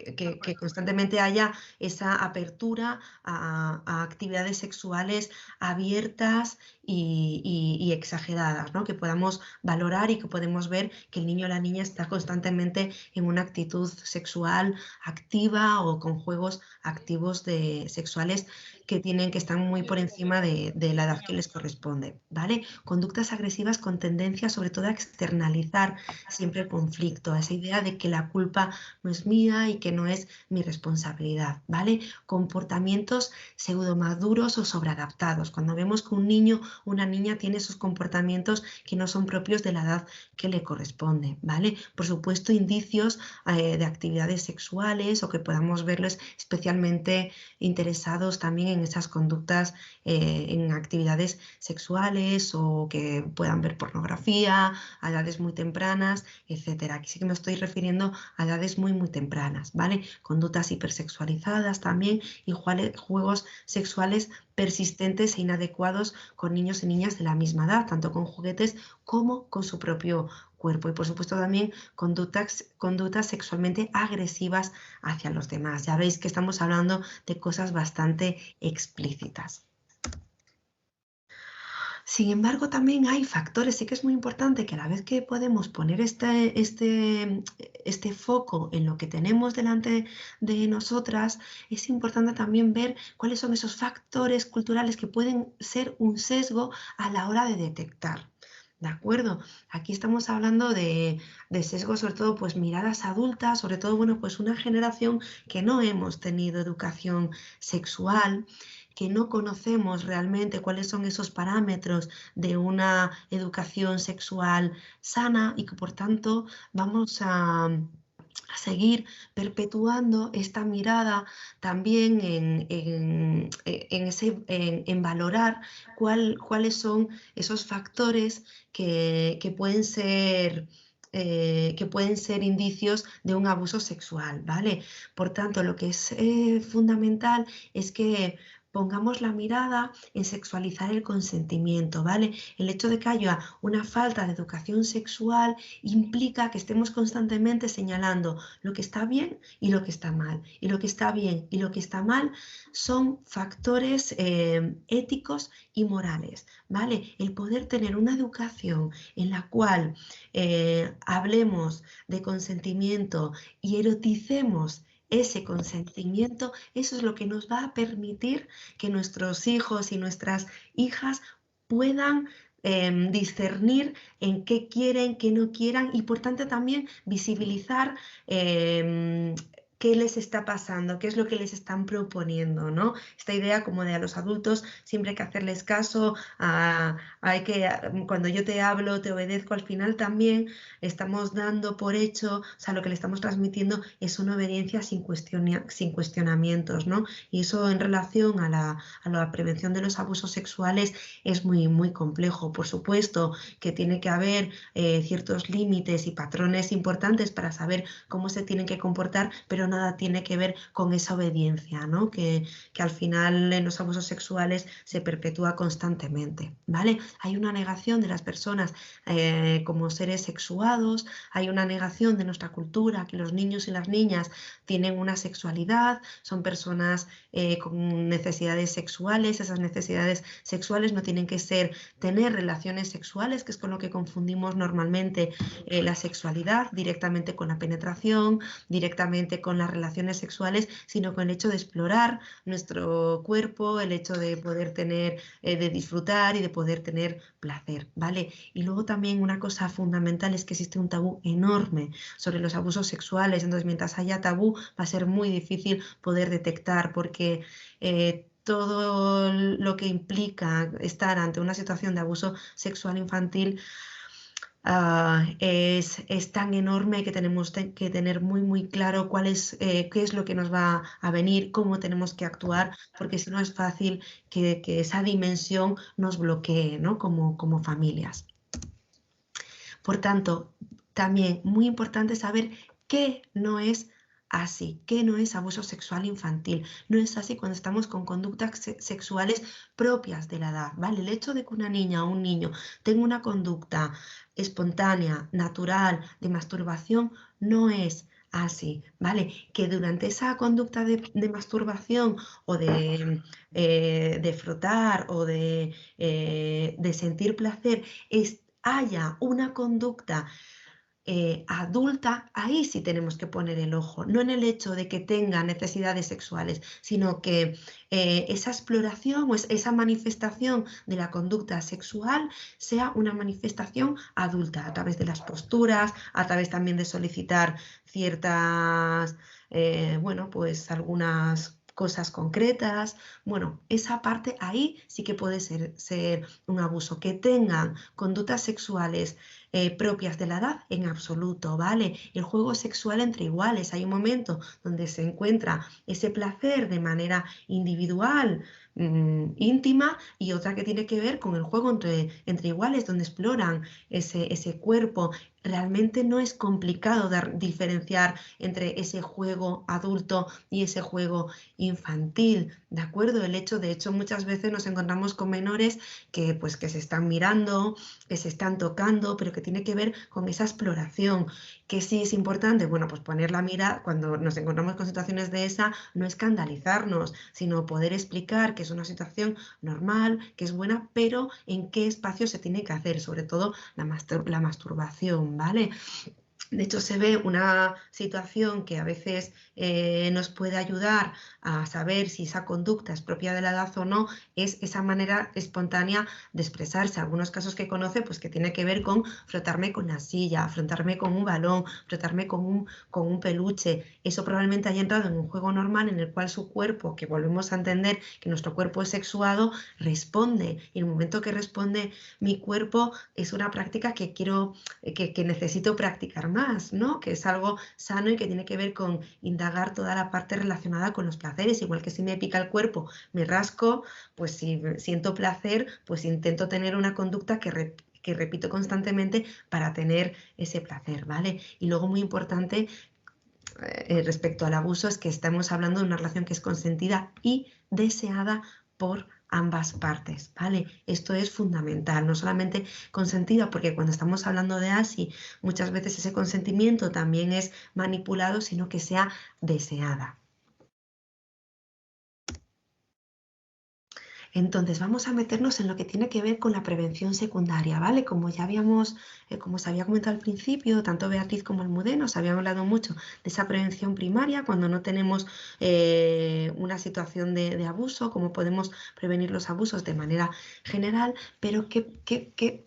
constantemente haya esa apertura a actividades sexuales abiertas y exageradas, ¿no? Que podamos valorar y que podemos ver que el niño o la niña está constantemente en una actitud sexual activa o con juegos activos sexuales que están muy por encima de la edad que les corresponde, ¿vale? Conductas agresivas con tendencia sobre todo a externalizar siempre el conflicto, a esa idea de que la culpa no es mía y que no es mi responsabilidad, ¿vale? Comportamientos pseudomaduros o sobreadaptados, cuando vemos que un niño o una niña tiene esos comportamientos que no son propios de la edad que le corresponde, ¿vale? Por supuesto, indicios de actividades sexuales, o que podamos verlos especialmente interesados también en esas conductas, en actividades sexuales, o que puedan ver pornografía a edades muy tempranas, etcétera. Aquí sí que me estoy refiriendo a edades muy, muy tempranas, ¿vale? Conductas hipersexualizadas también, y juegos sexuales persistentes e inadecuados con niños y niñas de la misma edad, tanto con juguetes como con su propio cuerpo. Y por supuesto también conductas sexualmente agresivas hacia los demás. Ya veis que estamos hablando de cosas bastante explícitas. Sin embargo, también hay factores, sí que es muy importante que a la vez que podemos poner este foco en lo que tenemos delante de nosotras, es importante también ver cuáles son esos factores culturales que pueden ser un sesgo a la hora de detectar. ¿De acuerdo? Aquí estamos hablando de sesgos, sobre todo pues miradas adultas, sobre todo, bueno, pues una generación que no hemos tenido educación sexual, que no conocemos realmente cuáles son esos parámetros de una educación sexual sana, y que por tanto vamos a seguir perpetuando esta mirada también en valorar cuáles son esos factores que pueden ser indicios de un abuso sexual, ¿vale? Por tanto, lo que es fundamental es que pongamos la mirada en sexualizar el consentimiento, ¿vale? El hecho de que haya una falta de educación sexual implica que estemos constantemente señalando lo que está bien y lo que está mal. Y lo que está bien y lo que está mal son factores éticos y morales, ¿vale? El poder tener una educación en la cual hablemos de consentimiento y eroticemos ese consentimiento, eso es lo que nos va a permitir que nuestros hijos y nuestras hijas puedan discernir en qué quieren, qué no quieran, y por tanto también visibilizar qué les está pasando, qué es lo que les están proponiendo, ¿no? Esta idea como de a los adultos siempre hay que hacerles caso, cuando yo te hablo, te obedezco, al final también estamos dando por hecho, o sea, lo que le estamos transmitiendo es una obediencia sin cuestionamientos, ¿no? Y eso en relación a la prevención de los abusos sexuales es muy, muy complejo. Por supuesto que tiene que haber ciertos límites y patrones importantes para saber cómo se tienen que comportar, pero nada tiene que ver con esa obediencia, ¿no? Que al final en los abusos sexuales se perpetúa constantemente, ¿vale? Hay una negación de las personas como seres sexuados, hay una negación de nuestra cultura, que los niños y las niñas tienen una sexualidad, son personas con necesidades sexuales. Esas necesidades sexuales no tienen que ser tener relaciones sexuales, que es con lo que confundimos normalmente la sexualidad, directamente con la penetración, directamente con las relaciones sexuales, sino con el hecho de explorar nuestro cuerpo, el hecho de poder tener, de disfrutar y de poder tener placer, ¿vale? Y luego también una cosa fundamental es que existe un tabú enorme sobre los abusos sexuales, entonces mientras haya tabú va a ser muy difícil poder detectar, porque todo lo que implica estar ante una situación de abuso sexual infantil es tan enorme que tenemos que tener muy claro qué es lo que nos va a venir, cómo tenemos que actuar, porque si no es fácil que esa dimensión nos bloquee, ¿no? como familias. Por tanto, también muy importante saber qué no es así, qué no es abuso sexual infantil. No es así cuando estamos con conductas sexuales propias de la edad, ¿vale? El hecho de que una niña o un niño tenga una conducta espontánea, natural, de masturbación, no es así, ¿vale? Que durante esa conducta de masturbación o de frotar o de sentir placer, haya una conducta adulta, ahí sí tenemos que poner el ojo, no en el hecho de que tenga necesidades sexuales, sino que esa exploración o esa manifestación de la conducta sexual sea una manifestación adulta, a través de las posturas, a través también de solicitar ciertas, bueno, pues algunas cosas concretas. Bueno, esa parte ahí sí que puede ser un abuso. Que tengan conductas sexuales propias de la edad, en absoluto, ¿vale? El juego sexual entre iguales, hay un momento donde se encuentra ese placer de manera individual, íntima, y otra que tiene que ver con el juego entre iguales, donde exploran ese cuerpo. Realmente no es complicado diferenciar entre ese juego adulto y ese juego infantil, ¿de acuerdo? De hecho, muchas veces nos encontramos con menores que se están mirando, que se están tocando, pero que tiene que ver con esa exploración. ¿Que sí es importante? Bueno, pues poner la mira cuando nos encontramos con situaciones de esa, no escandalizarnos, sino poder explicar que es una situación normal, que es buena, pero en qué espacio se tiene que hacer, sobre todo la masturbación, ¿vale? De hecho, se ve una situación que a veces nos puede ayudar a saber si esa conducta es propia de la edad o no, es esa manera espontánea de expresarse. Algunos casos que conoce, pues que tiene que ver con frotarme con la silla, frotarme con un balón, frotarme con un peluche. Eso probablemente haya entrado en un juego normal en el cual su cuerpo, que volvemos a entender que nuestro cuerpo es sexuado, responde. Y en el momento que responde mi cuerpo, es una práctica que que necesito practicar más, ¿no? Que es algo sano y que tiene que ver con indagar toda la parte relacionada con los placeres. Igual que si me pica el cuerpo, me rasco, pues si siento placer, pues intento tener una conducta que repito constantemente para tener ese placer, ¿vale? Y luego, muy importante, respecto al abuso, es que estamos hablando de una relación que es consentida y deseada por ambas partes, ¿vale? Esto es fundamental, no solamente consentida, porque cuando estamos hablando de ASI, muchas veces ese consentimiento también es manipulado, sino que sea deseada. Entonces vamos a meternos en lo que tiene que ver con la prevención secundaria, ¿vale? Como ya como os había comentado al principio, tanto Beatriz como Almudena os habían hablado mucho de esa prevención primaria, cuando no tenemos una situación de abuso, cómo podemos prevenir los abusos de manera general, pero ¿qué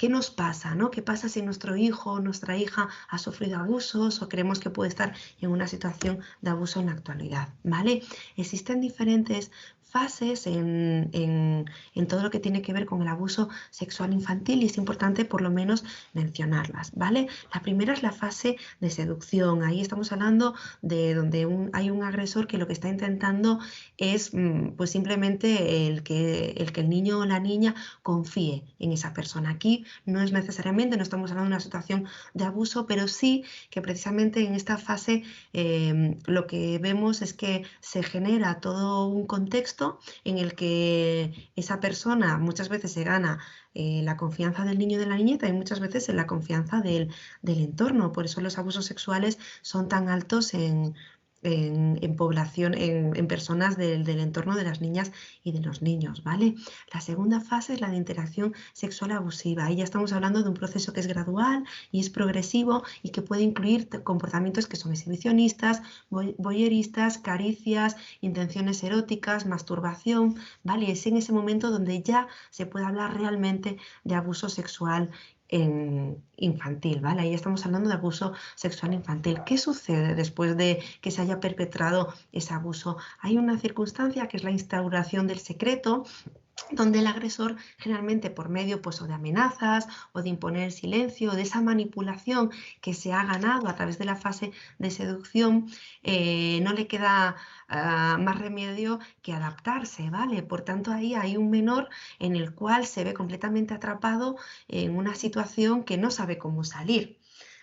nos pasa, ¿no? ¿Qué pasa si nuestro hijo o nuestra hija ha sufrido abusos o creemos que puede estar en una situación de abuso en la actualidad, ¿vale? Existen diferentes fases en todo lo que tiene que ver con el abuso sexual infantil, y es importante por lo menos mencionarlas, ¿vale? La primera es la fase de seducción. Ahí estamos hablando de donde hay un agresor que lo que está intentando es pues simplemente el que el niño o la niña confíe en esa persona. Aquí no es necesariamente, no estamos hablando de una situación de abuso, pero sí que precisamente en esta fase lo que vemos es que se genera todo un contexto en el que esa persona muchas veces se gana la confianza del niño o de la niñeta, y muchas veces en la confianza del entorno. Por eso los abusos sexuales son tan altos en en población, en personas del entorno de las niñas y de los niños, ¿vale? La segunda fase es la de interacción sexual abusiva. Ahí ya estamos hablando de un proceso que es gradual y es progresivo y que puede incluir comportamientos que son exhibicionistas, voyeristas, caricias, intenciones eróticas, masturbación, ¿vale? Es en ese momento donde ya se puede hablar realmente de abuso sexual infantil, ¿vale? Ahí estamos hablando de abuso sexual infantil. ¿Qué sucede después de que se haya perpetrado ese abuso? Hay una circunstancia que es la instauración del secreto, donde el agresor, generalmente por medio pues, o de amenazas o de imponer silencio, o de esa manipulación que se ha ganado a través de la fase de seducción, no le queda más remedio que adaptarse, ¿vale? Por tanto, ahí hay un menor en el cual se ve completamente atrapado en una situación que no sabe cómo salir.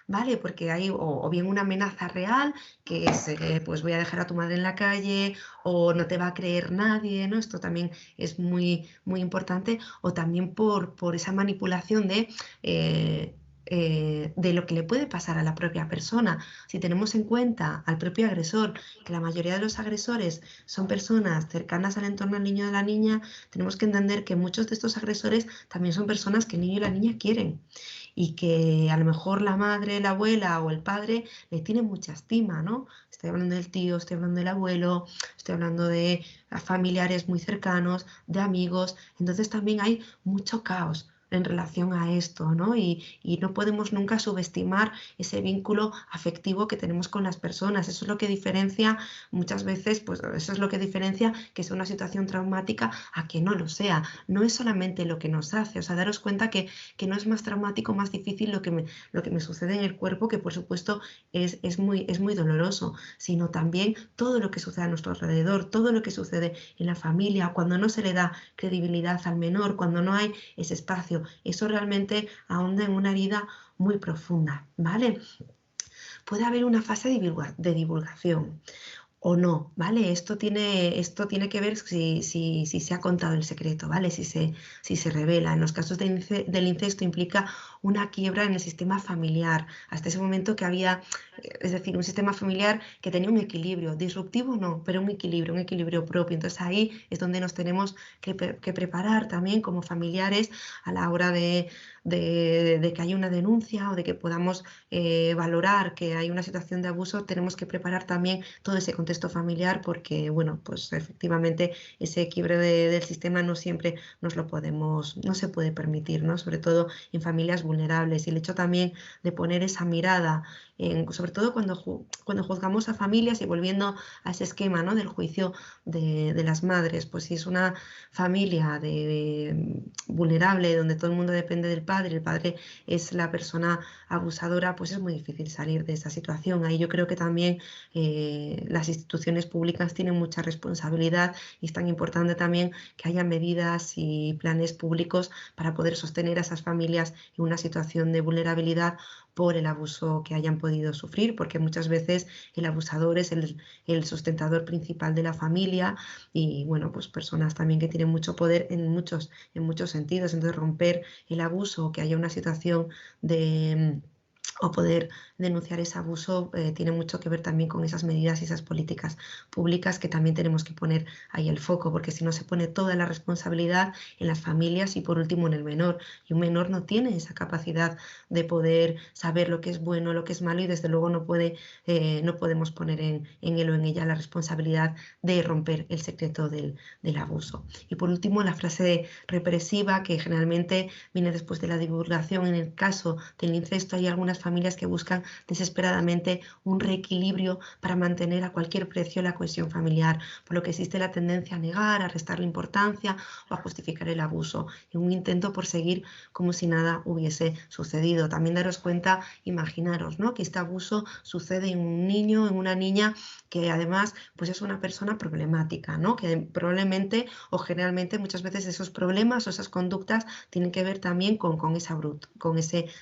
¿Vale? Porque hay o bien una amenaza real, que es, pues voy a dejar a tu madre en la calle, o no te va a creer nadie, ¿no? Esto también es muy, muy importante, o también por esa manipulación de lo que le puede pasar a la propia persona. Si tenemos en cuenta al propio agresor, que la mayoría de los agresores son personas cercanas al entorno del niño o de la niña, tenemos que entender que muchos de estos agresores también son personas que el niño y la niña quieren y que a lo mejor la madre, la abuela o el padre le tienen mucha estima, ¿no? Estoy hablando del tío, estoy hablando del abuelo, estoy hablando de familiares muy cercanos, de amigos, entonces también hay mucho caos en relación a esto, ¿no? Y no podemos nunca subestimar ese vínculo afectivo que tenemos con las personas. Eso es lo que diferencia muchas veces, pues eso es lo que diferencia que sea una situación traumática a que no lo sea. No es solamente lo que nos hace, o sea, daros cuenta que no es más traumático, más difícil lo que me sucede en el cuerpo, que por supuesto es muy doloroso, sino también todo lo que sucede a nuestro alrededor, todo lo que sucede en la familia, cuando no se le da credibilidad al menor, cuando no hay ese espacio, eso realmente ahonda en una herida muy profunda, ¿vale? Puede haber una fase de divulgación o no, ¿vale? Esto tiene que ver si se ha contado el secreto, ¿vale? Si se revela. En los casos del incesto implica una quiebra en el sistema familiar. Hasta ese momento que había, es decir, un sistema familiar que tenía un equilibrio, disruptivo no, pero un equilibrio propio. Entonces ahí es donde nos tenemos que preparar también como familiares a la hora de que haya una denuncia o de que podamos valorar que hay una situación de abuso, tenemos que preparar también todo ese contexto familiar porque, bueno, pues efectivamente ese quiebre del sistema no siempre no se puede permitir, ¿no? Sobre todo en familias vulnerables. Y el hecho también de poner esa mirada, sobre todo cuando juzgamos a familias y volviendo a ese esquema, ¿no? Del juicio de las madres, pues si es una familia vulnerable donde todo el mundo depende del padre, el padre es la persona abusadora, pues es muy difícil salir de esa situación. Ahí yo creo que también las instituciones públicas tienen mucha responsabilidad y es tan importante también que haya medidas y planes públicos para poder sostener a esas familias en una situación de vulnerabilidad por el abuso que hayan podido sufrir, porque muchas veces el abusador es el sustentador principal de la familia y, bueno, pues personas también que tienen mucho poder en muchos sentidos. Entonces, romper el abuso, que haya una situación de o poder denunciar ese abuso tiene mucho que ver también con esas medidas y esas políticas públicas que también tenemos que poner ahí el foco, porque si no se pone toda la responsabilidad en las familias y por último en el menor. Y un menor no tiene esa capacidad de poder saber lo que es bueno, lo que es malo y desde luego no podemos poner en él o en ella la responsabilidad de romper el secreto del abuso. Y por último, la frase represiva que generalmente viene después de la divulgación. En el caso del incesto hay algunas familias que buscan desesperadamente un reequilibrio para mantener a cualquier precio la cohesión familiar, por lo que existe la tendencia a negar, a restarle importancia o a justificar el abuso, en un intento por seguir como si nada hubiese sucedido. También daros cuenta, imaginaros, ¿no? Que este abuso sucede en un niño, en una niña que además pues es una persona problemática, ¿no? Que probablemente o generalmente muchas veces esos problemas o esas conductas tienen que ver también con ese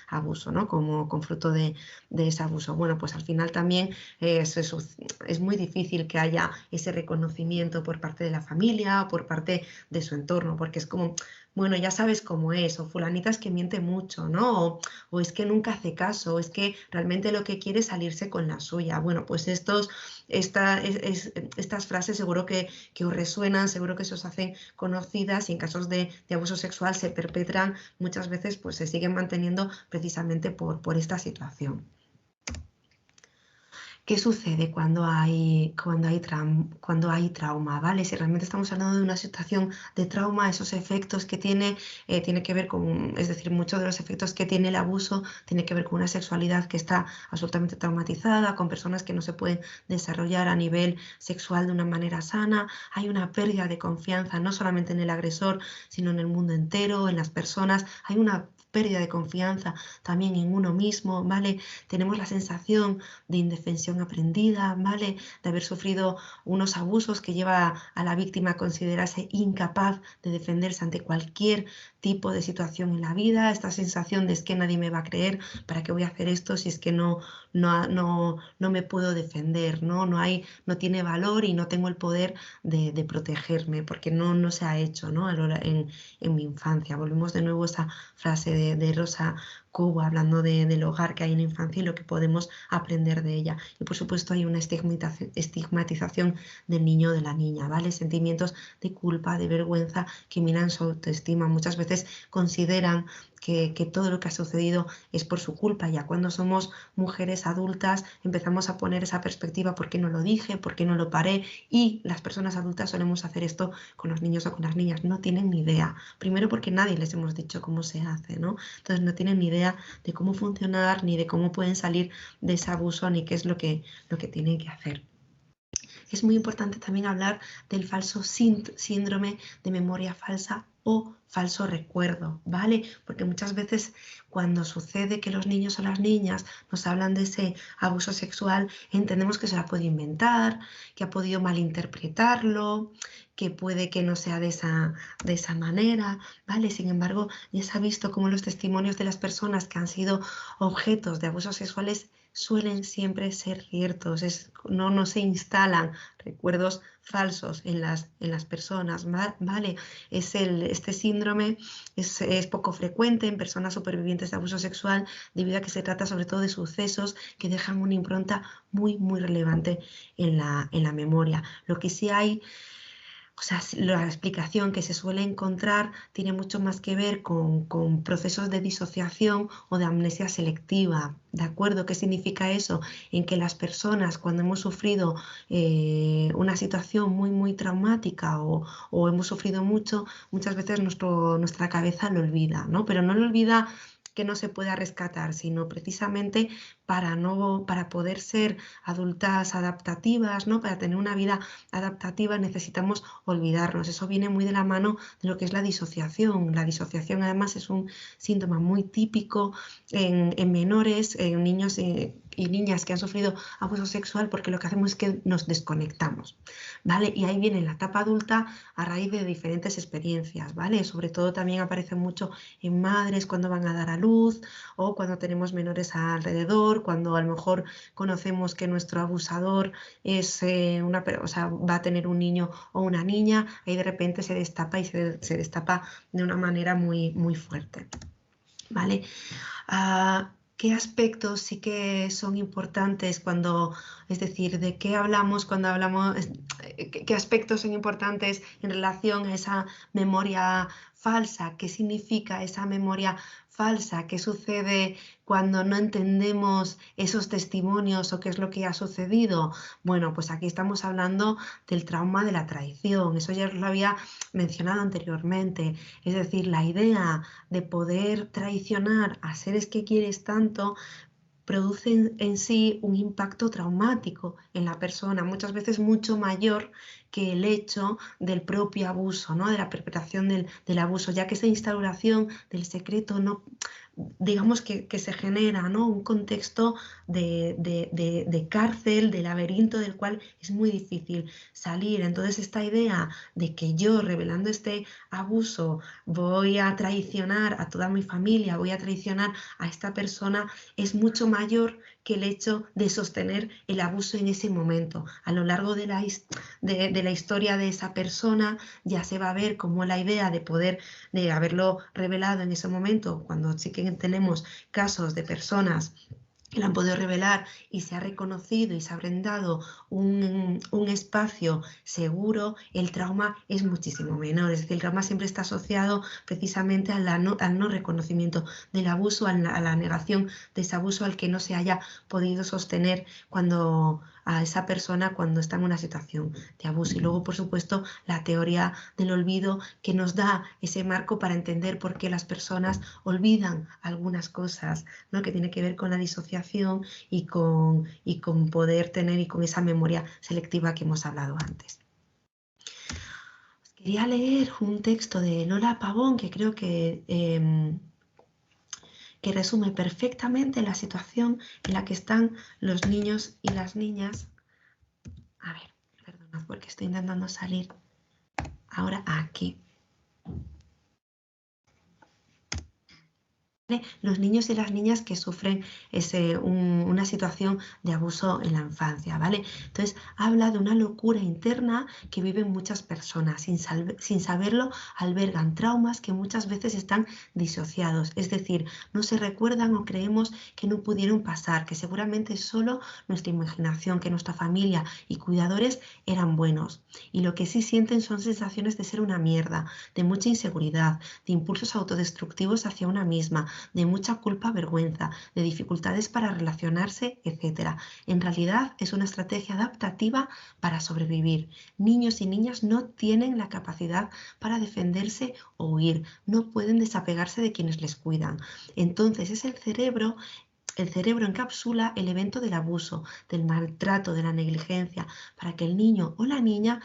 abuso, ¿no? Como con fruto de ese abuso. Bueno, pues al final también es muy difícil que haya ese reconocimiento por parte de la familia o por parte de su entorno, porque es como bueno, ya sabes cómo es, o fulanita es que miente mucho, ¿no? O es que nunca hace caso, o es que realmente lo que quiere es salirse con la suya. Bueno, pues estas frases seguro que os resuenan, seguro que se os hacen conocidas y en casos de abuso sexual se perpetran muchas veces, pues se siguen manteniendo precisamente por esta situación. ¿Qué sucede cuando hay trauma? ¿Vale? Si realmente estamos hablando de una situación de trauma, esos efectos que tiene que ver con, es decir, muchos de los efectos que tiene el abuso tiene que ver con una sexualidad que está absolutamente traumatizada, con personas que no se pueden desarrollar a nivel sexual de una manera sana. Hay una pérdida de confianza no solamente en el agresor, sino en el mundo entero, en las personas. Hay una pérdida de confianza también en uno mismo, ¿vale? Tenemos la sensación de indefensión aprendida, ¿vale? De haber sufrido unos abusos que lleva a la víctima a considerarse incapaz de defenderse ante cualquier tipo de situación en la vida, esta sensación de es que nadie me va a creer, ¿para qué voy a hacer esto si es que no me puedo defender, ¿no? No tiene valor y no tengo el poder de protegerme porque no se ha hecho, ¿no? En mi infancia. Volvemos de nuevo a esa frase de Rosa Cobo hablando del hogar que hay en la infancia y lo que podemos aprender de ella. Y por supuesto hay una estigmatización del niño o de la niña, ¿vale? Sentimientos de culpa, de vergüenza que minan su autoestima. Muchas veces consideran que todo lo que ha sucedido es por su culpa. Ya cuando somos mujeres adultas empezamos a poner esa perspectiva, ¿por qué no lo dije? ¿Por qué no lo paré? Y las personas adultas solemos hacer esto con los niños o con las niñas. No tienen ni idea. Primero porque nadie les hemos dicho cómo se hace, ¿no? Entonces no tienen ni idea de cómo funcionar, ni de cómo pueden salir de ese abuso, ni qué es lo que tienen que hacer. Es muy importante también hablar del falso síndrome de memoria falsa o falso recuerdo, ¿vale? Porque muchas veces cuando sucede que los niños o las niñas nos hablan de ese abuso sexual, entendemos que se lo ha podido inventar, que ha podido malinterpretarlo, que puede que no sea de esa manera, ¿vale? Sin embargo, ya se ha visto cómo los testimonios de las personas que han sido objetos de abusos sexuales suelen siempre ser ciertos, no se instalan recuerdos falsos en las personas, ¿vale? Este síndrome es poco frecuente en personas supervivientes de abuso sexual debido a que se trata sobre todo de sucesos que dejan una impronta muy, muy relevante en la memoria. Lo que sí hay, o sea, la explicación que se suele encontrar tiene mucho más que ver con procesos de disociación o de amnesia selectiva, ¿de acuerdo? ¿Qué significa eso? En que las personas cuando hemos sufrido una situación muy, muy traumática o hemos sufrido mucho, muchas veces nuestra cabeza lo olvida, ¿no? Pero no lo olvida que no se pueda rescatar, sino precisamente para poder ser adultas adaptativas, ¿no? Para tener una vida adaptativa necesitamos olvidarnos. Eso viene muy de la mano de lo que es la disociación. La disociación además es un síntoma muy típico en menores, en niños y niñas que han sufrido abuso sexual, porque lo que hacemos es que nos desconectamos, ¿vale? Y ahí viene la etapa adulta a raíz de diferentes experiencias, ¿vale? Sobre todo también aparece mucho en madres cuando van a dar a luz o cuando tenemos menores alrededor, cuando a lo mejor conocemos que nuestro abusador es va a tener un niño o una niña, ahí de repente se destapa y se destapa de una manera muy, muy fuerte, ¿vale? ¿Qué aspectos sí que son importantes es decir, de qué hablamos cuando hablamos, qué aspectos son importantes en relación a esa memoria falsa? ¿Qué significa esa memoria falsa? ¿Qué sucede cuando no entendemos esos testimonios o qué es lo que ha sucedido? Bueno, pues aquí estamos hablando del trauma de la traición. Eso ya os lo había mencionado anteriormente. Es decir, la idea de poder traicionar a seres que quieres tanto produce en sí un impacto traumático en la persona, muchas veces mucho mayor que el hecho del propio abuso, ¿no? De la perpetración del abuso, ya que esa instauración del secreto no digamos que se genera, ¿no?, un contexto de cárcel, de laberinto del cual es muy difícil salir. Entonces esta idea de que yo, revelando este abuso, voy a traicionar a toda mi familia, voy a traicionar a esta persona, es mucho mayor que el hecho de sostener el abuso en ese momento. A lo largo de la historia de esa persona ya se va a ver cómo la idea de haberlo revelado en ese momento, cuando sí que tenemos casos de personas que lo han podido revelar y se ha reconocido y se ha brindado un espacio seguro, el trauma es muchísimo menor. Es decir, el trauma siempre está asociado precisamente al no reconocimiento del abuso, a la negación de ese abuso, al que no se haya podido sostener a esa persona cuando está en una situación de abuso. Y luego, por supuesto, la teoría del olvido, que nos da ese marco para entender por qué las personas olvidan algunas cosas, ¿no?, que tiene que ver con la disociación y con poder tener, y con esa memoria selectiva que hemos hablado antes. Os quería leer un texto de Lola Pavón que creo que resume perfectamente la situación en la que están los niños y las niñas. A ver, perdonad porque estoy intentando salir ahora aquí. Los niños y las niñas que sufren una situación de abuso en la infancia, ¿vale? Entonces habla de una locura interna que viven muchas personas, sin saberlo albergan traumas que muchas veces están disociados, es decir, no se recuerdan o creemos que no pudieron pasar, que seguramente solo nuestra imaginación, que nuestra familia y cuidadores eran buenos, y lo que sí sienten son sensaciones de ser una mierda, de mucha inseguridad, de impulsos autodestructivos hacia una misma, de mucha culpa, vergüenza, de dificultades para relacionarse, etc. En realidad es una estrategia adaptativa para sobrevivir. Niños y niñas no tienen la capacidad para defenderse o huir, no pueden desapegarse de quienes les cuidan. Entonces es el cerebro encapsula el evento del abuso, del maltrato, de la negligencia, para que el niño o la niña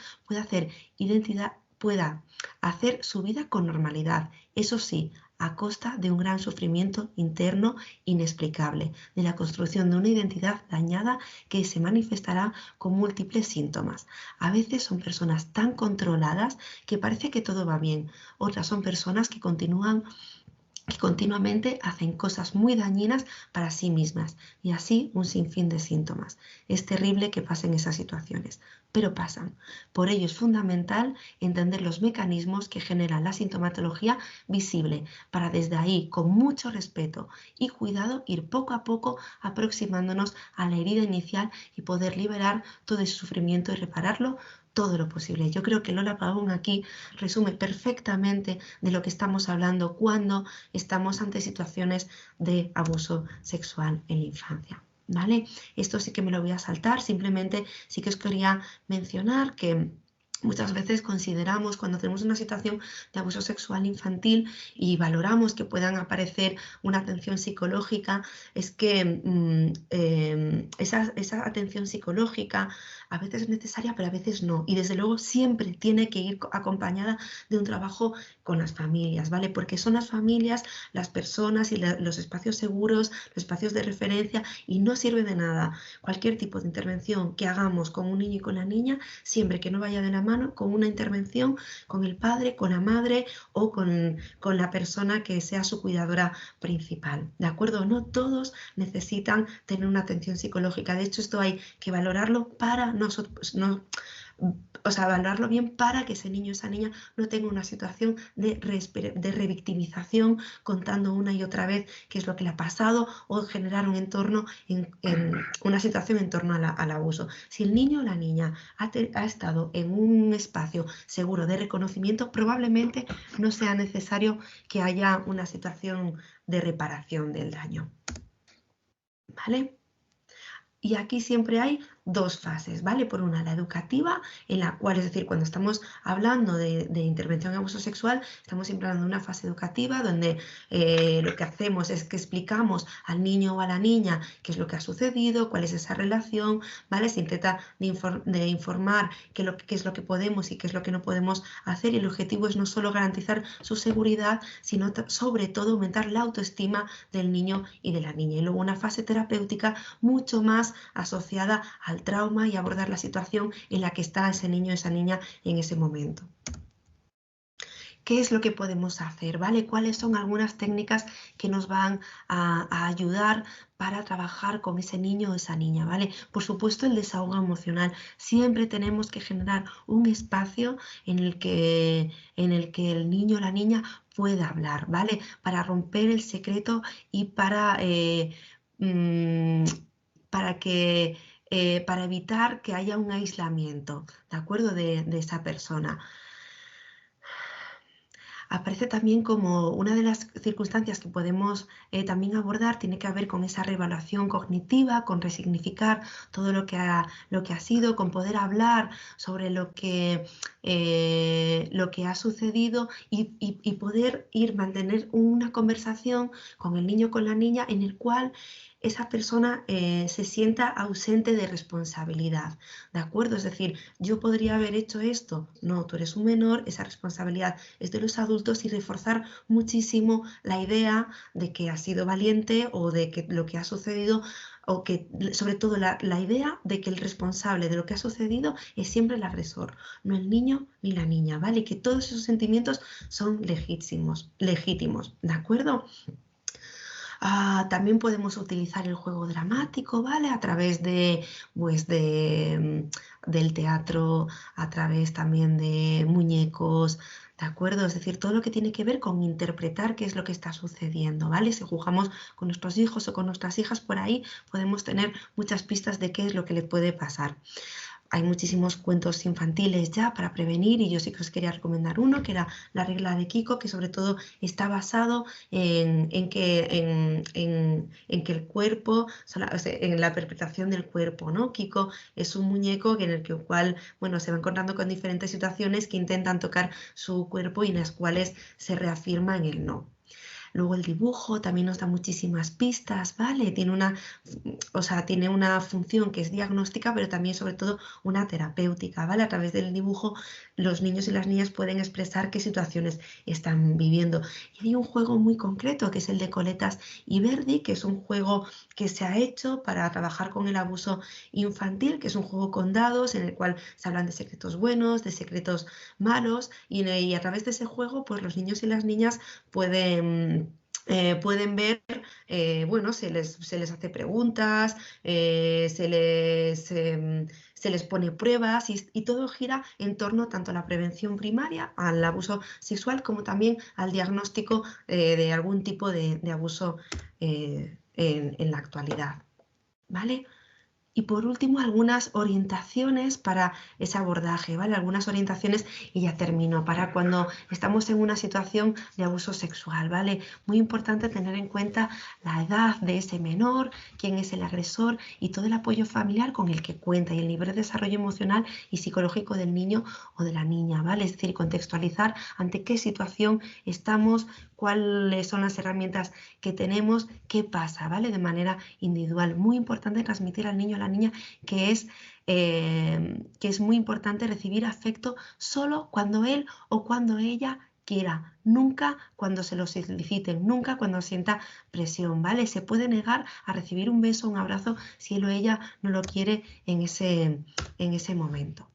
pueda hacer su vida con normalidad. Eso sí, a costa de un gran sufrimiento interno inexplicable, de la construcción de una identidad dañada que se manifestará con múltiples síntomas. A veces son personas tan controladas que parece que todo va bien. Otras son personas que continuamente hacen cosas muy dañinas para sí mismas, y así un sinfín de síntomas. Es terrible que pasen esas situaciones, pero pasan. Por ello es fundamental entender los mecanismos que generan la sintomatología visible, para desde ahí, con mucho respeto y cuidado, ir poco a poco aproximándonos a la herida inicial y poder liberar todo ese sufrimiento y repararlo todo lo posible. Yo creo que Lola Pavón aquí resume perfectamente de lo que estamos hablando cuando estamos ante situaciones de abuso sexual en la infancia, ¿vale? Esto sí que me lo voy a saltar, simplemente sí que os quería mencionar que muchas veces consideramos, cuando tenemos una situación de abuso sexual infantil y valoramos que puedan aparecer una atención psicológica, es que esa atención psicológica a veces es necesaria, pero a veces no. Y desde luego siempre tiene que ir acompañada de un trabajo con las familias, ¿vale? Porque son las familias, las personas y los espacios seguros, los espacios de referencia, y no sirve de nada cualquier tipo de intervención que hagamos con un niño y con la niña, siempre que no vaya de la mano con una intervención con el padre, con la madre o con la persona que sea su cuidadora principal, ¿de acuerdo? No todos necesitan tener una atención psicológica. De hecho, esto hay que valorarlo para valorarlo bien, para que ese niño o esa niña no tenga una situación de revictimización, contando una y otra vez qué es lo que le ha pasado, o generar un entorno, una situación en torno al abuso. Si el niño o la niña ha estado en un espacio seguro de reconocimiento, probablemente no sea necesario que haya una situación de reparación del daño, ¿vale? Y aquí siempre hay dos fases, ¿vale? Por una, la educativa, en la cual, es decir, cuando estamos hablando de intervención en abuso sexual, estamos siempre hablando de una fase educativa donde lo que hacemos es que explicamos al niño o a la niña qué es lo que ha sucedido, cuál es esa relación, ¿vale? Se intenta de informar qué es lo que podemos y qué es lo que no podemos hacer, y el objetivo es no solo garantizar su seguridad, sino sobre todo aumentar la autoestima del niño y de la niña. Y luego una fase terapéutica mucho más asociada al trauma y abordar la situación en la que está ese niño o esa niña en ese momento. ¿Qué es lo que podemos hacer? ¿Vale? ¿Cuáles son algunas técnicas que nos van a ayudar para trabajar con ese niño o esa niña? ¿Vale? Por supuesto, el desahogo emocional. Siempre tenemos que generar un espacio en el que el niño o la niña pueda hablar, ¿vale? Para romper el secreto y para evitar que haya un aislamiento, ¿de acuerdo? De esa persona. Aparece también como una de las circunstancias que podemos también abordar, tiene que ver con esa reevaluación cognitiva, con resignificar todo lo que ha sido, con poder hablar sobre lo que ha sucedido y poder mantener una conversación con el niño o con la niña en el cual esa persona se sienta ausente de responsabilidad, ¿de acuerdo? Es decir, yo podría haber hecho esto, no, tú eres un menor, esa responsabilidad es de los adultos, y reforzar muchísimo la idea de que has sido valiente o de que lo que ha sucedido, o que sobre todo la idea de que el responsable de lo que ha sucedido es siempre el agresor, no el niño ni la niña, ¿vale? Y que todos esos sentimientos son legítimos, ¿de acuerdo? También podemos utilizar el juego dramático, ¿vale? A través pues del teatro, a través también de muñecos, ¿de acuerdo? Es decir, todo lo que tiene que ver con interpretar qué es lo que está sucediendo, ¿vale? Si jugamos con nuestros hijos o con nuestras hijas, por ahí podemos tener muchas pistas de qué es lo que le puede pasar. Hay muchísimos cuentos infantiles ya para prevenir, y yo sí que os quería recomendar uno, que era La regla de Kiko, que sobre todo está basado en que el cuerpo, en la interpretación del cuerpo, ¿no? Kiko es un muñeco en el cual, bueno, se va encontrando con diferentes situaciones que intentan tocar su cuerpo y en las cuales se reafirma en el no. Luego el dibujo también nos da muchísimas pistas, ¿vale? Tiene una función que es diagnóstica, pero también sobre todo una terapéutica, ¿vale? A través del dibujo los niños y las niñas pueden expresar qué situaciones están viviendo. Y hay un juego muy concreto que es el de Coletas y Verdi, que es un juego que se ha hecho para trabajar con el abuso infantil, que es un juego con dados en el cual se hablan de secretos buenos, de secretos malos, y a través de ese juego pues los niños y las niñas pueden ver, bueno, se les hace preguntas, se les pone pruebas, y todo gira en torno tanto a la prevención primaria, al abuso sexual, como también al diagnóstico de algún tipo de abuso en la actualidad, ¿vale? Y por último, algunas orientaciones para ese abordaje, ¿vale? Algunas orientaciones, y ya termino, para cuando estamos en una situación de abuso sexual, ¿vale? Muy importante tener en cuenta la edad de ese menor, quién es el agresor y todo el apoyo familiar con el que cuenta, y el nivel de desarrollo emocional y psicológico del niño o de la niña, ¿vale? Es decir, contextualizar ante qué situación estamos, cuáles son las herramientas que tenemos, qué pasa, ¿vale? De manera individual. Muy importante transmitir al niño o a la niña que es muy importante recibir afecto solo cuando él o cuando ella quiera, nunca cuando se lo soliciten, nunca cuando sienta presión, ¿vale? Se puede negar a recibir un beso, un abrazo, si él o ella no lo quiere en ese momento.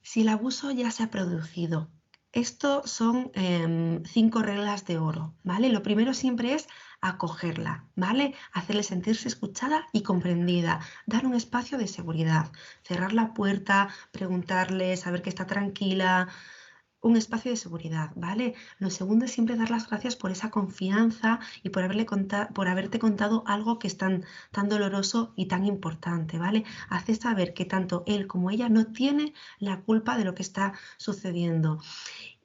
Si el abuso ya se ha producido, esto son 5 reglas de oro, ¿vale? Lo primero siempre es acogerla, ¿vale? Hacerle sentirse escuchada y comprendida, dar un espacio de seguridad, cerrar la puerta, preguntarle, saber que está tranquila, un espacio de seguridad, ¿vale? Lo segundo es siempre dar las gracias por esa confianza y por haberte contado algo que es tan doloroso y tan importante, ¿vale? Hace saber que tanto él como ella no tiene la culpa de lo que está sucediendo.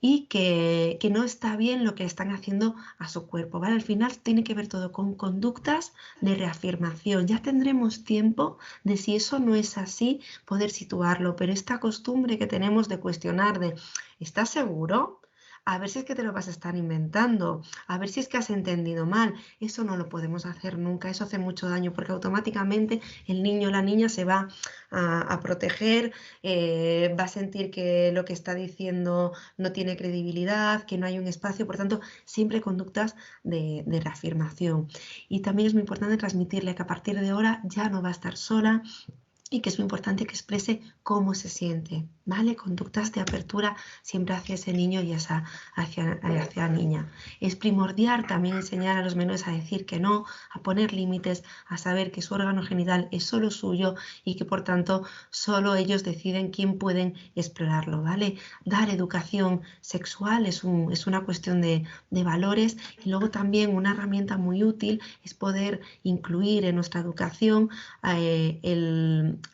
y que no está bien lo que están haciendo a su cuerpo, ¿vale? Al final tiene que ver todo con conductas de reafirmación. Ya tendremos tiempo de, si eso no es así, poder situarlo, pero esta costumbre que tenemos de cuestionar de ¿estás seguro? A ver si es que te lo vas a estar inventando, a ver si es que has entendido mal. Eso no lo podemos hacer nunca, eso hace mucho daño porque automáticamente el niño o la niña se va a proteger, va a sentir que lo que está diciendo no tiene credibilidad, que no hay un espacio, por tanto, siempre conductas de reafirmación. Y también es muy importante transmitirle que a partir de ahora ya no va a estar sola, y que es muy importante que exprese cómo se siente, ¿vale? Conductas de apertura siempre hacia ese niño y hacia la niña. Es primordial también enseñar a los menores a decir que no, a poner límites, a saber que su órgano genital es solo suyo y que por tanto solo ellos deciden quién pueden explorarlo, ¿vale? Dar educación sexual es una cuestión de valores, y luego también una herramienta muy útil es poder incluir en nuestra educación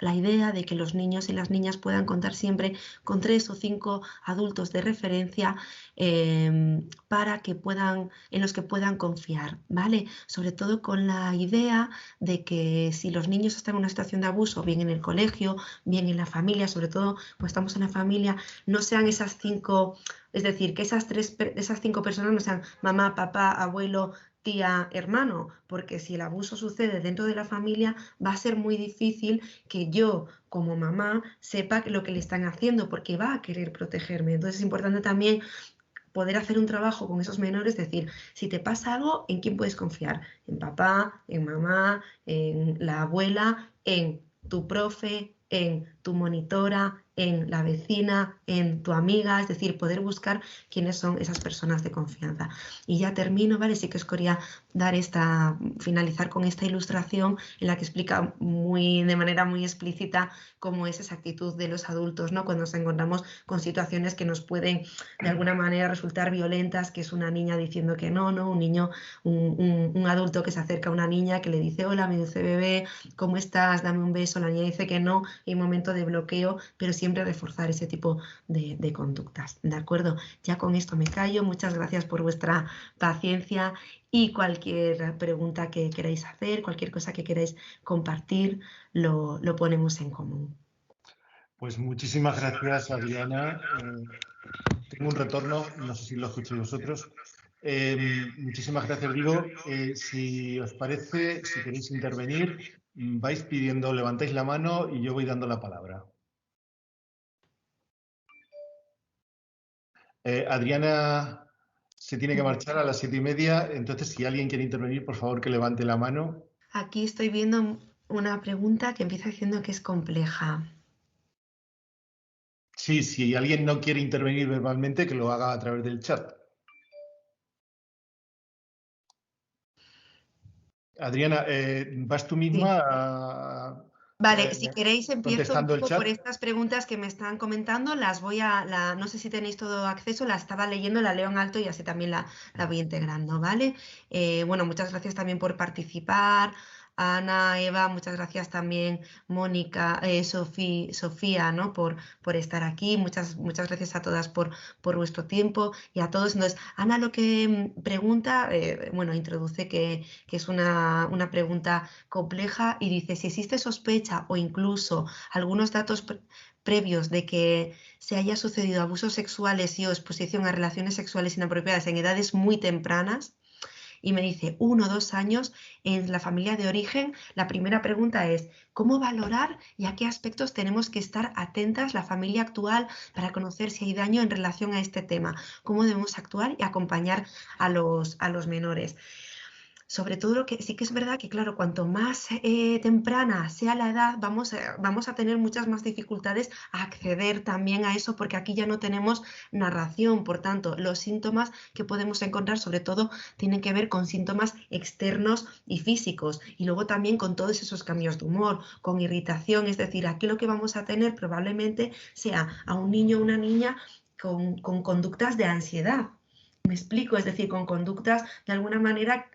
la idea de que los niños y las niñas puedan contar siempre con 3 o 5 adultos de referencia para que en los que puedan confiar, ¿vale? Sobre todo con la idea de que si los niños están en una situación de abuso, bien en el colegio, bien en la familia, sobre todo cuando estamos en la familia, no sean esas 5, es decir, que esas 5 personas no sean mamá, papá, abuelo, tía, hermano, porque si el abuso sucede dentro de la familia, va a ser muy difícil que yo, como mamá, sepa lo que le están haciendo, porque va a querer protegerme. Entonces es importante también poder hacer un trabajo con esos menores, decir, si te pasa algo, ¿en quién puedes confiar? En papá, en mamá, en la abuela, en tu profe, en tu monitora, en la vecina, en tu amiga, es decir, poder buscar quiénes son esas personas de confianza. Y ya termino, ¿vale? Sí que os quería finalizar con esta ilustración en la que explica de manera muy explícita cómo es esa actitud de los adultos, ¿no? Cuando nos encontramos con situaciones que nos pueden de alguna manera resultar violentas, que es una niña diciendo que no, un niño, un adulto que se acerca a una niña que le dice, hola, mi dulce bebé, ¿cómo estás? Dame un beso. La niña dice que no, hay un momento de bloqueo, pero siempre reforzar ese tipo de conductas, ¿de acuerdo? Ya con esto me callo, muchas gracias por vuestra paciencia, y cualquier pregunta que queráis hacer, cualquier cosa que queráis compartir, lo ponemos en común. Pues muchísimas gracias, Adriana. Tengo un retorno, no sé si lo escucháis vosotros. Muchísimas gracias, digo. Si os parece, si queréis intervenir, vais pidiendo, levantáis la mano y yo voy dando la palabra. Adriana se tiene que marchar a las 7:30, entonces si alguien quiere intervenir, por favor que levante la mano. Aquí estoy viendo una pregunta que empieza diciendo que es compleja. Sí, si alguien no quiere intervenir verbalmente, que lo haga a través del chat. Adriana, ¿vas tú misma a... Vale, si queréis empiezo un poco por chat. estas preguntas que me están comentando, no sé si tenéis todo acceso, la estaba leyendo, la leo en alto y así también la voy integrando, ¿vale? Bueno, muchas gracias también por participar, Ana, Eva, muchas gracias también, Mónica, Sofía, ¿no? Por estar aquí, muchas gracias a todas por vuestro tiempo y a todos. Entonces, Ana lo que pregunta, bueno, introduce que es una pregunta compleja y dice, si existe sospecha o incluso algunos datos previos de que se haya sucedido abusos sexuales y o exposición a relaciones sexuales inapropiadas en edades muy tempranas, y me dice 1 o 2 años en la familia de origen, la primera pregunta es, ¿cómo valorar y a qué aspectos tenemos que estar atentas la familia actual para conocer si hay daño en relación a este tema? ¿Cómo debemos actuar y acompañar a los menores? Sobre todo lo que sí que es verdad que, claro, cuanto más temprana sea la edad, vamos a tener muchas más dificultades a acceder también a eso, porque aquí ya no tenemos narración. Por tanto, los síntomas que podemos encontrar, sobre todo, tienen que ver con síntomas externos y físicos, y luego también con todos esos cambios de humor, con irritación. Es decir, aquí lo que vamos a tener probablemente sea a un niño o una niña con conductas de ansiedad. Me explico, es decir, con conductas de alguna manera,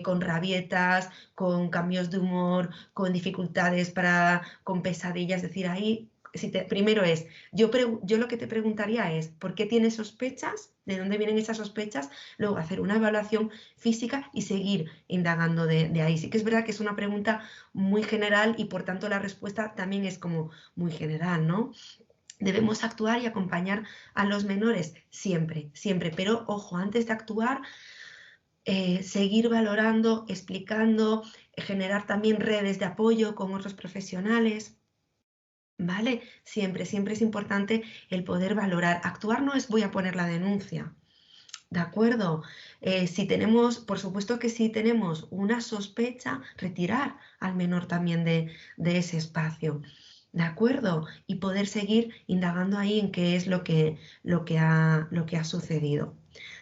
con rabietas, con cambios de humor, con dificultades con pesadillas, es decir, ahí primero es, yo lo que te preguntaría es, ¿por qué tienes sospechas? ¿De dónde vienen esas sospechas? Luego hacer una evaluación física y seguir indagando de ahí. Sí que es verdad que es una pregunta muy general y por tanto la respuesta también es como muy general, ¿no? Debemos actuar y acompañar a los menores siempre, siempre, pero ojo, antes de actuar, seguir valorando, explicando, generar también redes de apoyo con otros profesionales, ¿vale? Siempre, siempre es importante el poder valorar. Actuar no es voy a poner la denuncia, ¿de acuerdo? Si tenemos, por supuesto que si tenemos una sospecha, retirar al menor también de ese espacio. ¿De acuerdo? Y poder seguir indagando ahí en qué es lo que ha sucedido.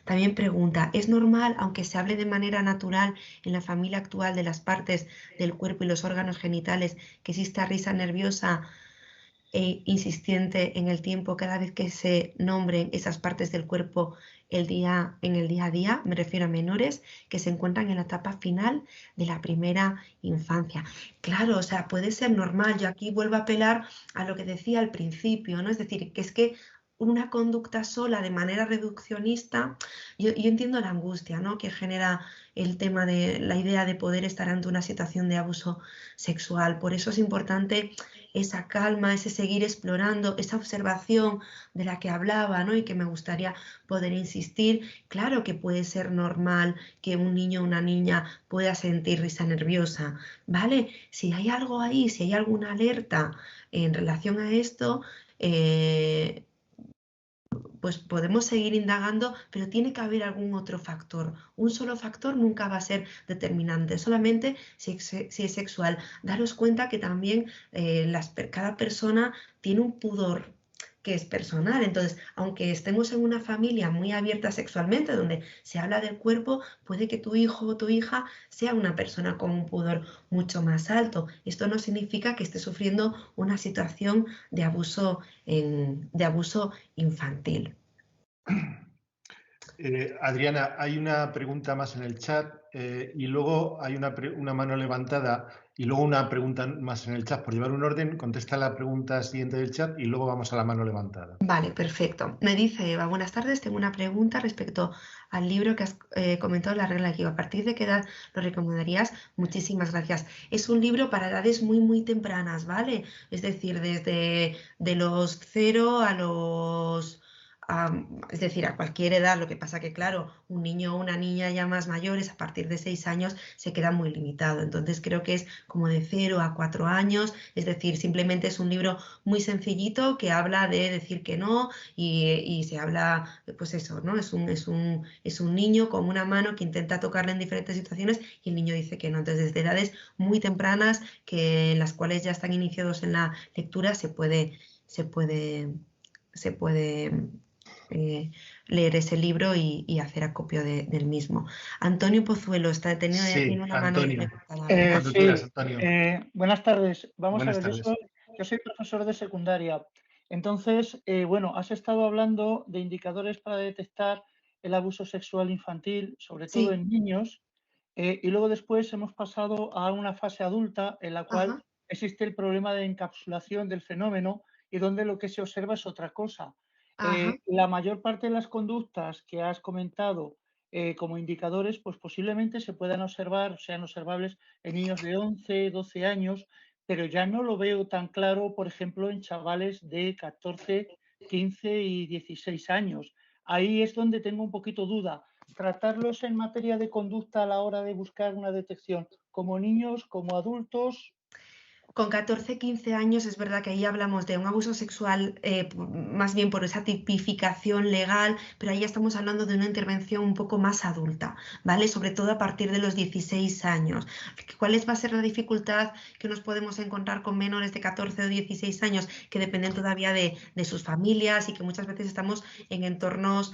También pregunta, ¿es normal, aunque se hable de manera natural en la familia actual de las partes del cuerpo y los órganos genitales, que exista risa nerviosa e insistente en el tiempo cada vez que se nombren esas partes del cuerpo en el día a día? Me refiero a menores que se encuentran en la etapa final de la primera infancia. Claro, o sea, puede ser normal. Yo aquí vuelvo a apelar a lo que decía al principio, ¿no? Es decir, que es que una conducta sola de manera reduccionista, yo entiendo la angustia, ¿no?, que genera el tema de la idea de poder estar ante una situación de abuso sexual. Por eso es importante esa calma, ese seguir explorando, esa observación de la que hablaba, ¿no?, y que me gustaría poder insistir. Claro que puede ser normal que un niño o una niña pueda sentir risa nerviosa, ¿vale? Si hay algo ahí, si hay alguna alerta en relación a esto, pues podemos seguir indagando, pero tiene que haber algún otro factor. Un solo factor nunca va a ser determinante, solamente si es sexual. Daros cuenta que también cada persona tiene un pudor que es personal. Entonces, aunque estemos en una familia muy abierta sexualmente, donde se habla del cuerpo, puede que tu hijo o tu hija sea una persona con un pudor mucho más alto. Esto no significa que esté sufriendo una situación de abuso infantil. Adriana, hay una pregunta más en el chat y luego hay una mano levantada y luego una pregunta más en el chat. Por llevar un orden, contesta la pregunta siguiente del chat y luego vamos a la mano levantada. Vale, perfecto. Me dice Eva, buenas tardes, tengo una pregunta respecto al libro que has comentado, La regla de Kio. ¿A partir de qué edad lo recomendarías? Muchísimas gracias. Es un libro para edades muy, muy tempranas, ¿vale? Es decir, desde de los 0 a los... es decir, a cualquier edad. Lo que pasa que, claro, un niño o una niña ya más mayores, a partir de 6 años, se queda muy limitado. Entonces creo que es como de 0 a 4 años, es decir, simplemente es un libro muy sencillito que habla de decir que no y se habla, pues eso, ¿no? Es un niño con una mano que intenta tocarle en diferentes situaciones y el niño dice que no. Entonces, desde edades muy tempranas, en las cuales ya están iniciados en la lectura, se puede leer ese libro y hacer acopio del mismo. Antonio Pozuelo tiene una mano levantada. Sí, buenas tardes. Vamos a ver, yo soy profesor de secundaria. Entonces, bueno, has estado hablando de indicadores para detectar el abuso sexual infantil, sobre todo en niños, y luego después hemos pasado a una fase adulta en la cual existe el problema de encapsulación del fenómeno y donde lo que se observa es otra cosa. La mayor parte de las conductas que has comentado como indicadores, pues posiblemente se puedan observar, sean observables en niños de 11, 12 años, pero ya no lo veo tan claro, por ejemplo, en chavales de 14, 15 y 16 años. Ahí es donde tengo un poquito duda. Tratarlos en materia de conducta a la hora de buscar una detección, como niños, como adultos. Con 14, 15 años es verdad que ahí hablamos de un abuso sexual más bien por esa tipificación legal, pero ahí estamos hablando de una intervención un poco más adulta, ¿vale? Sobre todo a partir de los 16 años. ¿Cuál va a ser la dificultad que nos podemos encontrar con menores de 14 o 16 años que dependen todavía de sus familias y que muchas veces estamos en entornos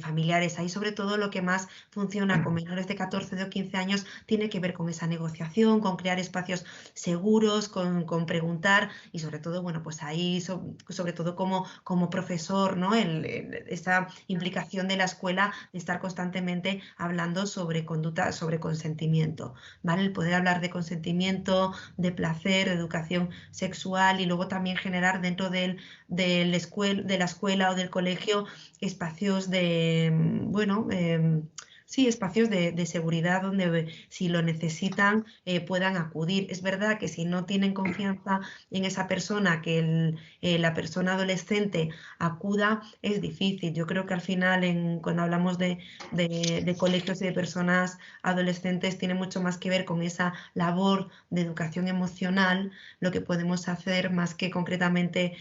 familiares? Ahí sobre todo lo que más funciona con menores de 14 o 15 años tiene que ver con esa negociación, con crear espacios seguros, con preguntar y sobre todo, bueno, pues ahí, sobre todo como profesor, ¿no? Esa implicación de la escuela de estar constantemente hablando sobre conducta, sobre consentimiento, ¿vale? El poder hablar de consentimiento, de placer, de educación sexual y luego también generar dentro de la escuela o del colegio espacios de, bueno, sí, espacios de seguridad donde si lo necesitan puedan acudir. Es verdad que si no tienen confianza en esa persona, que la persona adolescente acuda, es difícil. Yo creo que al final cuando hablamos de colegios y de personas adolescentes tiene mucho más que ver con esa labor de educación emocional, lo que podemos hacer más que concretamente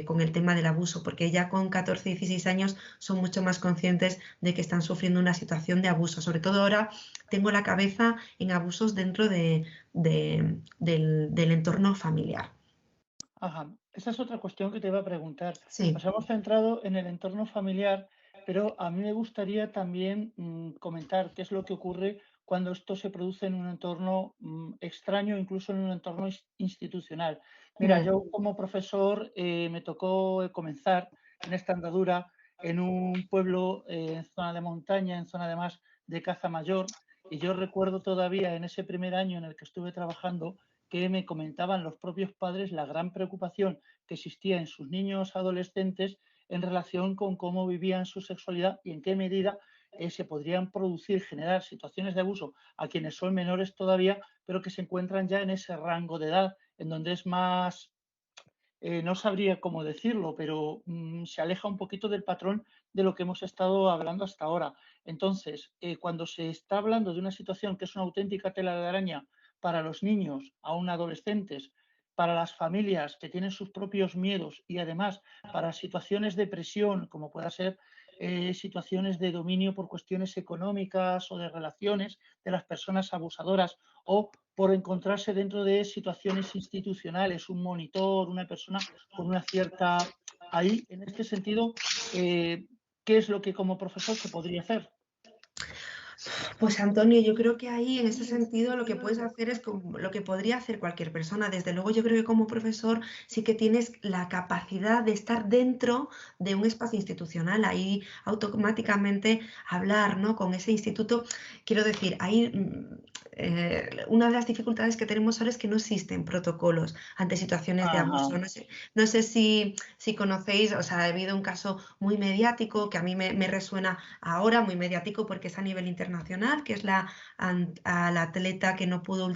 con el tema del abuso, porque ya con 14, 16 años son mucho más conscientes de que están sufriendo una situación de abuso. Sobre todo ahora tengo la cabeza en abusos dentro del entorno familiar. Ajá. Esa es otra cuestión que te iba a preguntar. Sí. Nos hemos centrado en el entorno familiar, pero a mí me gustaría también comentar qué es lo que ocurre cuando esto se produce en un entorno extraño, incluso en un entorno institucional. Mira, yo como profesor me tocó comenzar en esta andadura en un pueblo en zona de montaña, en zona además de caza mayor, y yo recuerdo todavía en ese primer año en el que estuve trabajando que me comentaban los propios padres la gran preocupación que existía en sus niños adolescentes en relación con cómo vivían su sexualidad y en qué medida se podrían generar situaciones de abuso a quienes son menores todavía, pero que se encuentran ya en ese rango de edad, en donde es más, no sabría cómo decirlo, pero se aleja un poquito del patrón de lo que hemos estado hablando hasta ahora. Entonces, cuando se está hablando de una situación que es una auténtica tela de araña para los niños, aún adolescentes, para las familias que tienen sus propios miedos y además para situaciones de presión, como pueda ser situaciones de dominio por cuestiones económicas o de relaciones de las personas abusadoras o por encontrarse dentro de situaciones institucionales, un monitor, una persona con una cierta... Ahí, en este sentido, ¿qué es lo que como profesor se podría hacer? Pues Antonio, yo creo que ahí en ese sentido lo que puedes hacer es lo que podría hacer cualquier persona. Desde luego yo creo que como profesor sí que tienes la capacidad de estar dentro de un espacio institucional, ahí automáticamente hablar, ¿no?, con ese instituto. Quiero decir, ahí una de las dificultades que tenemos ahora es que no existen protocolos ante situaciones de abuso. No sé si conocéis, o sea, ha habido un caso muy mediático que a mí me resuena ahora, muy mediático porque es a nivel internacional, que es la atleta que no pudo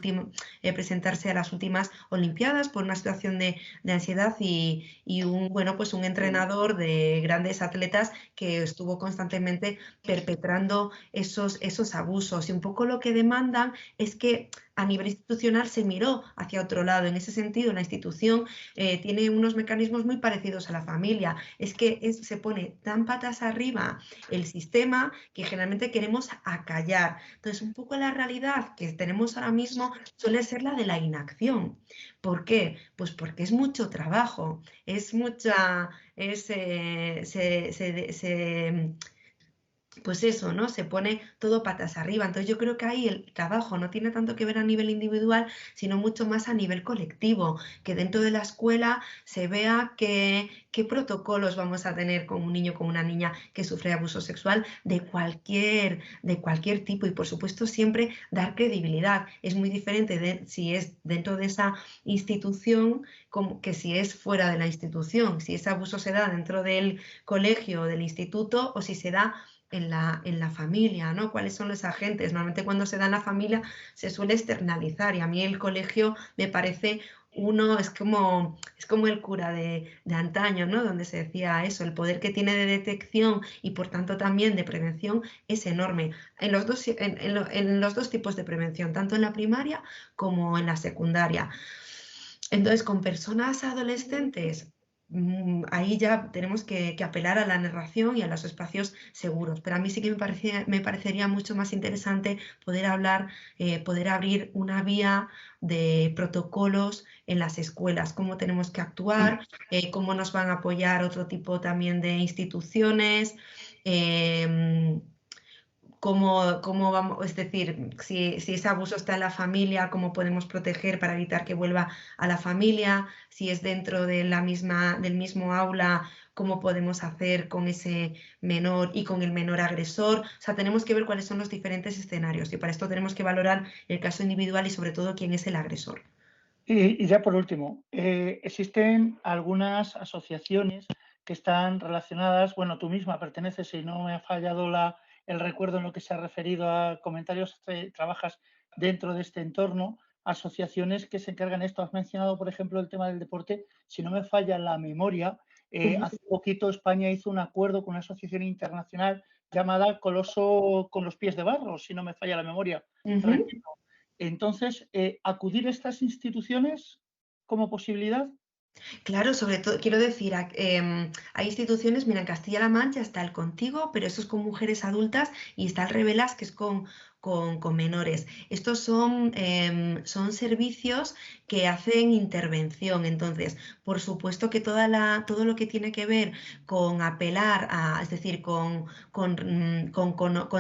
presentarse a las últimas Olimpiadas por una situación de ansiedad y un entrenador de grandes atletas que estuvo constantemente perpetrando esos abusos. Y un poco lo que demandan es que a nivel institucional se miró hacia otro lado. En ese sentido, la institución tiene unos mecanismos muy parecidos a la familia. Es que se pone tan patas arriba el sistema que generalmente queremos acallar. Entonces, un poco la realidad que tenemos ahora mismo suele ser la de la inacción. ¿Por qué? Pues porque es mucho trabajo, es mucha... pues eso, ¿no? Se pone todo patas arriba. Entonces yo creo que ahí el trabajo no tiene tanto que ver a nivel individual, sino mucho más a nivel colectivo, que dentro de la escuela se vea qué protocolos vamos a tener con un niño, con una niña que sufre abuso sexual de cualquier tipo y por supuesto siempre dar credibilidad. Es muy diferente si es dentro de esa institución como que si es fuera de la institución, si ese abuso se da dentro del colegio o del instituto o si se da en la familia, ¿no? ¿Cuáles son los agentes? Normalmente cuando se da en la familia se suele externalizar y a mí el colegio me parece es como el cura de antaño, ¿no? Donde se decía eso, el poder que tiene de detección y por tanto también de prevención es enorme. En los dos tipos de prevención, tanto en la primaria como en la secundaria. Entonces, con personas adolescentes, ahí ya tenemos que apelar a la narración y a los espacios seguros. Pero a mí sí que me parecería mucho más interesante poder hablar, poder abrir una vía de protocolos en las escuelas, cómo tenemos que actuar, cómo nos van a apoyar otro tipo también de instituciones. cómo vamos, es decir, si ese abuso está en la familia, cómo podemos proteger para evitar que vuelva a la familia, si es dentro de del mismo aula, cómo podemos hacer con ese menor y con el menor agresor. O sea, tenemos que ver cuáles son los diferentes escenarios y para esto tenemos que valorar el caso individual y sobre todo quién es el agresor. Y ya por último, existen algunas asociaciones que están relacionadas, bueno, tú misma perteneces, si no me ha fallado el recuerdo en lo que se ha referido a comentarios, trabajas dentro de este entorno, asociaciones que se encargan de esto. Has mencionado, por ejemplo, el tema del deporte, si no me falla la memoria, hace poquito España hizo un acuerdo con una asociación internacional llamada Coloso con los pies de barro, si no me falla la memoria. Entonces, ¿acudir a estas instituciones como posibilidad? Claro, sobre todo, quiero decir, hay instituciones, mira, en Castilla-La Mancha está el Contigo, pero eso es con mujeres adultas, y está el Revelas, que es con menores. Estos son servicios que hacen intervención. Entonces, por supuesto que todo lo que tiene que ver con apelar es decir, con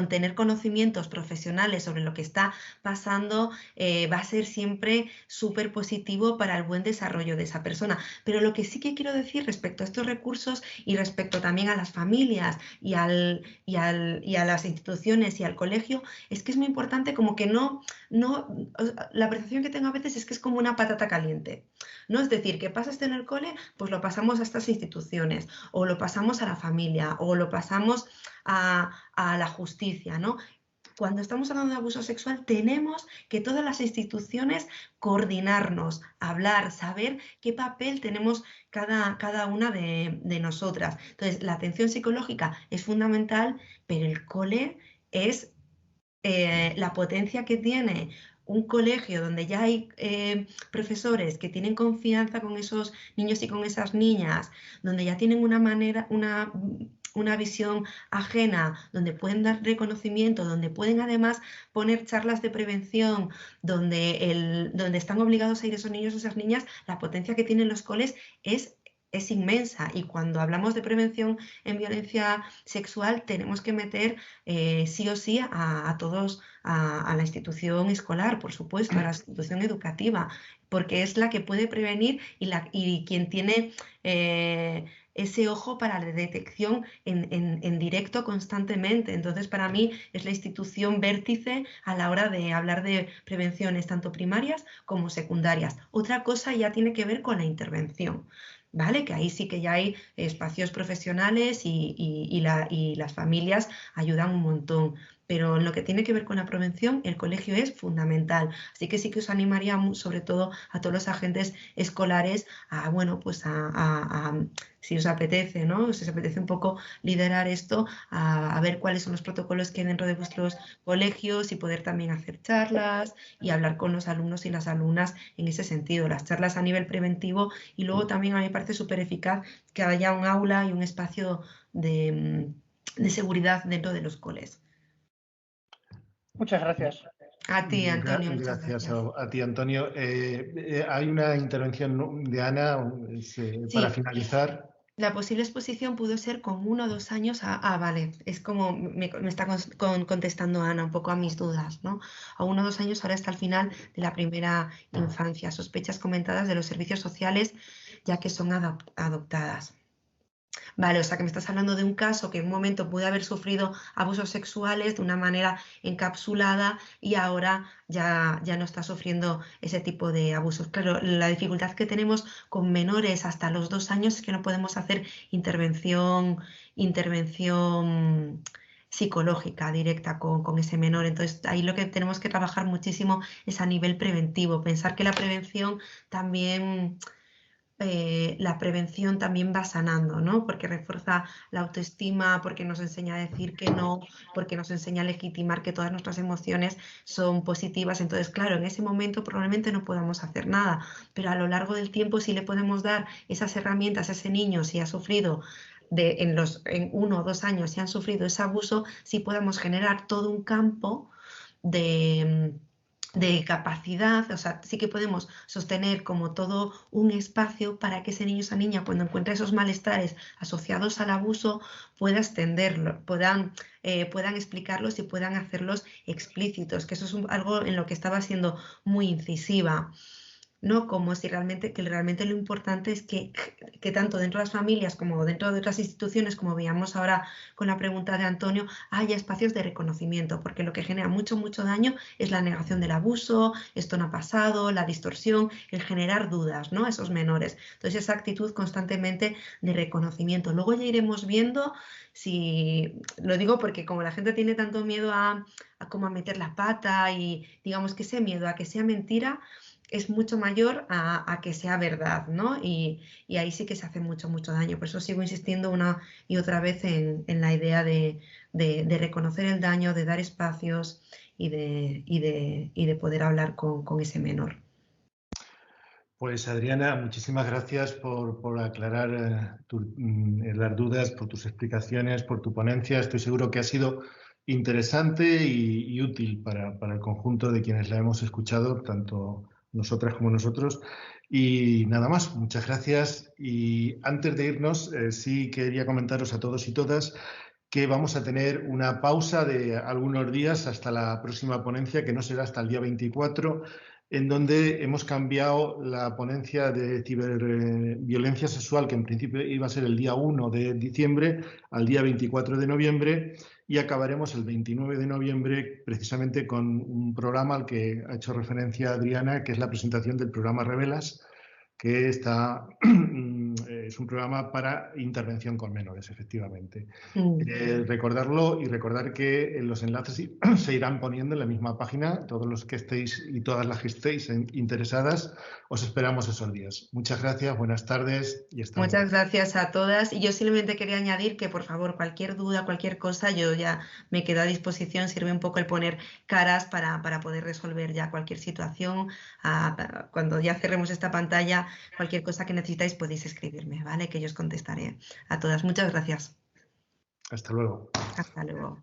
tener conocimientos profesionales sobre lo que está pasando, va a ser siempre súper positivo para el buen desarrollo de esa persona. Pero lo que sí que quiero decir respecto a estos recursos y respecto también a las familias y a las instituciones y al colegio, es que es muy importante como que la percepción que tengo a veces es que es como una patata caliente, ¿no? Es decir, que pasa esto en el cole, pues lo pasamos a estas instituciones, o lo pasamos a la familia, o lo pasamos a la justicia, ¿no? Cuando estamos hablando de abuso sexual, tenemos que todas las instituciones coordinarnos, hablar, saber qué papel tenemos cada una de nosotras. Entonces, la atención psicológica es fundamental, pero el cole es la potencia que tiene un colegio donde ya hay profesores que tienen confianza con esos niños y con esas niñas, donde ya tienen una visión ajena, donde pueden dar reconocimiento, donde pueden además poner charlas de prevención, donde están obligados a ir esos niños y esas niñas, la potencia que tienen los coles es inmensa. Y cuando hablamos de prevención en violencia sexual, tenemos que meter sí o sí a todos, a la institución escolar, por supuesto, a la institución educativa, porque es la que puede prevenir y quien tiene ese ojo para la detección en directo constantemente. Entonces, para mí es la institución vértice a la hora de hablar de prevenciones tanto primarias como secundarias. Otra cosa ya tiene que ver con la intervención, ¿vale? Que ahí sí que ya hay espacios profesionales y las familias ayudan un montón. Pero en lo que tiene que ver con la prevención, el colegio es fundamental. Así que sí que os animaría sobre todo a todos los agentes escolares a, bueno, pues si os apetece, ¿no? Si os apetece un poco liderar esto, a ver cuáles son los protocolos que hay dentro de vuestros colegios y poder también hacer charlas y hablar con los alumnos y las alumnas en ese sentido. Las charlas a nivel preventivo, y luego también a mí me parece súper eficaz que haya un aula y un espacio de seguridad dentro de los coles. Muchas gracias. A ti, Antonio. Muchas gracias. A ti, Antonio. Hay una intervención de Ana para finalizar. La posible exposición pudo ser con 1 o 2 años vale, es como me está contestando Ana un poco a mis dudas, ¿no? A 1 o 2 años, ahora está al final de la primera infancia. Sospechas comentadas de los servicios sociales, ya que son adoptadas. Vale, o sea que me estás hablando de un caso que en un momento pude haber sufrido abusos sexuales de una manera encapsulada y ahora ya no está sufriendo ese tipo de abusos. Claro, la dificultad que tenemos con menores hasta los 2 años es que no podemos hacer intervención psicológica directa con ese menor. Entonces, ahí lo que tenemos que trabajar muchísimo es a nivel preventivo. Pensar que la prevención también va sanando, ¿no? Porque refuerza la autoestima, porque nos enseña a decir que no, porque nos enseña a legitimar que todas nuestras emociones son positivas. Entonces, claro, en ese momento probablemente no podamos hacer nada, pero a lo largo del tiempo sí le podemos dar esas herramientas a ese niño si ha sufrido en 1 o 2 años, si han sufrido ese abuso, sí podemos generar todo un campo de de capacidad, o sea, sí que podemos sostener como todo un espacio para que ese niño o esa niña, cuando encuentre esos malestares asociados al abuso, pueda extenderlo, puedan explicarlos y puedan hacerlos explícitos, que eso es algo en lo que estaba siendo muy incisiva. ¿No? Como si realmente lo importante es que tanto dentro de las familias como dentro de otras instituciones, como veíamos ahora con la pregunta de Antonio, haya espacios de reconocimiento, porque lo que genera mucho daño es la negación del abuso, esto no ha pasado, la distorsión, el generar dudas, ¿no? A esos menores. Entonces, esa actitud constantemente de reconocimiento. Luego ya iremos viendo si, lo digo porque como la gente tiene tanto miedo a como a meter la pata y digamos que ese miedo a que sea mentira, es mucho mayor a que sea verdad, ¿no? Y ahí sí que se hace mucho daño. Por eso sigo insistiendo una y otra vez en la idea de reconocer el daño, de dar espacios y de poder hablar con ese menor. Pues Adriana, muchísimas gracias por aclarar las dudas, por tus explicaciones, por tu ponencia. Estoy seguro que ha sido interesante y útil para el conjunto de quienes la hemos escuchado, tanto nosotras como nosotros. Y nada más, muchas gracias. Y antes de irnos, sí quería comentaros a todos y todas que vamos a tener una pausa de algunos días hasta la próxima ponencia, que no será hasta el día 24, en donde hemos cambiado la ponencia de ciberviolencia sexual, que en principio iba a ser el día 1 de diciembre, al día 24 de noviembre, y acabaremos el 29 de noviembre precisamente con un programa al que ha hecho referencia Adriana, que es la presentación del programa Revelas, que es un programa para intervención con menores, efectivamente. Recordarlo y recordar que los enlaces se irán poniendo en la misma página. Todos los que estéis y todas las que estéis interesadas, os esperamos esos días. Muchas gracias, buenas tardes y hasta luego. Muchas gracias a todas. Y yo simplemente quería añadir que, por favor, cualquier duda, cualquier cosa, yo ya me quedo a disposición. Sirve un poco el poner caras para poder resolver ya cualquier situación. Cuando ya cerremos esta pantalla, cualquier cosa que necesitáis podéis escribirme, ¿vale? Que yo os contestaré a todas. Muchas gracias. Hasta luego. Hasta luego.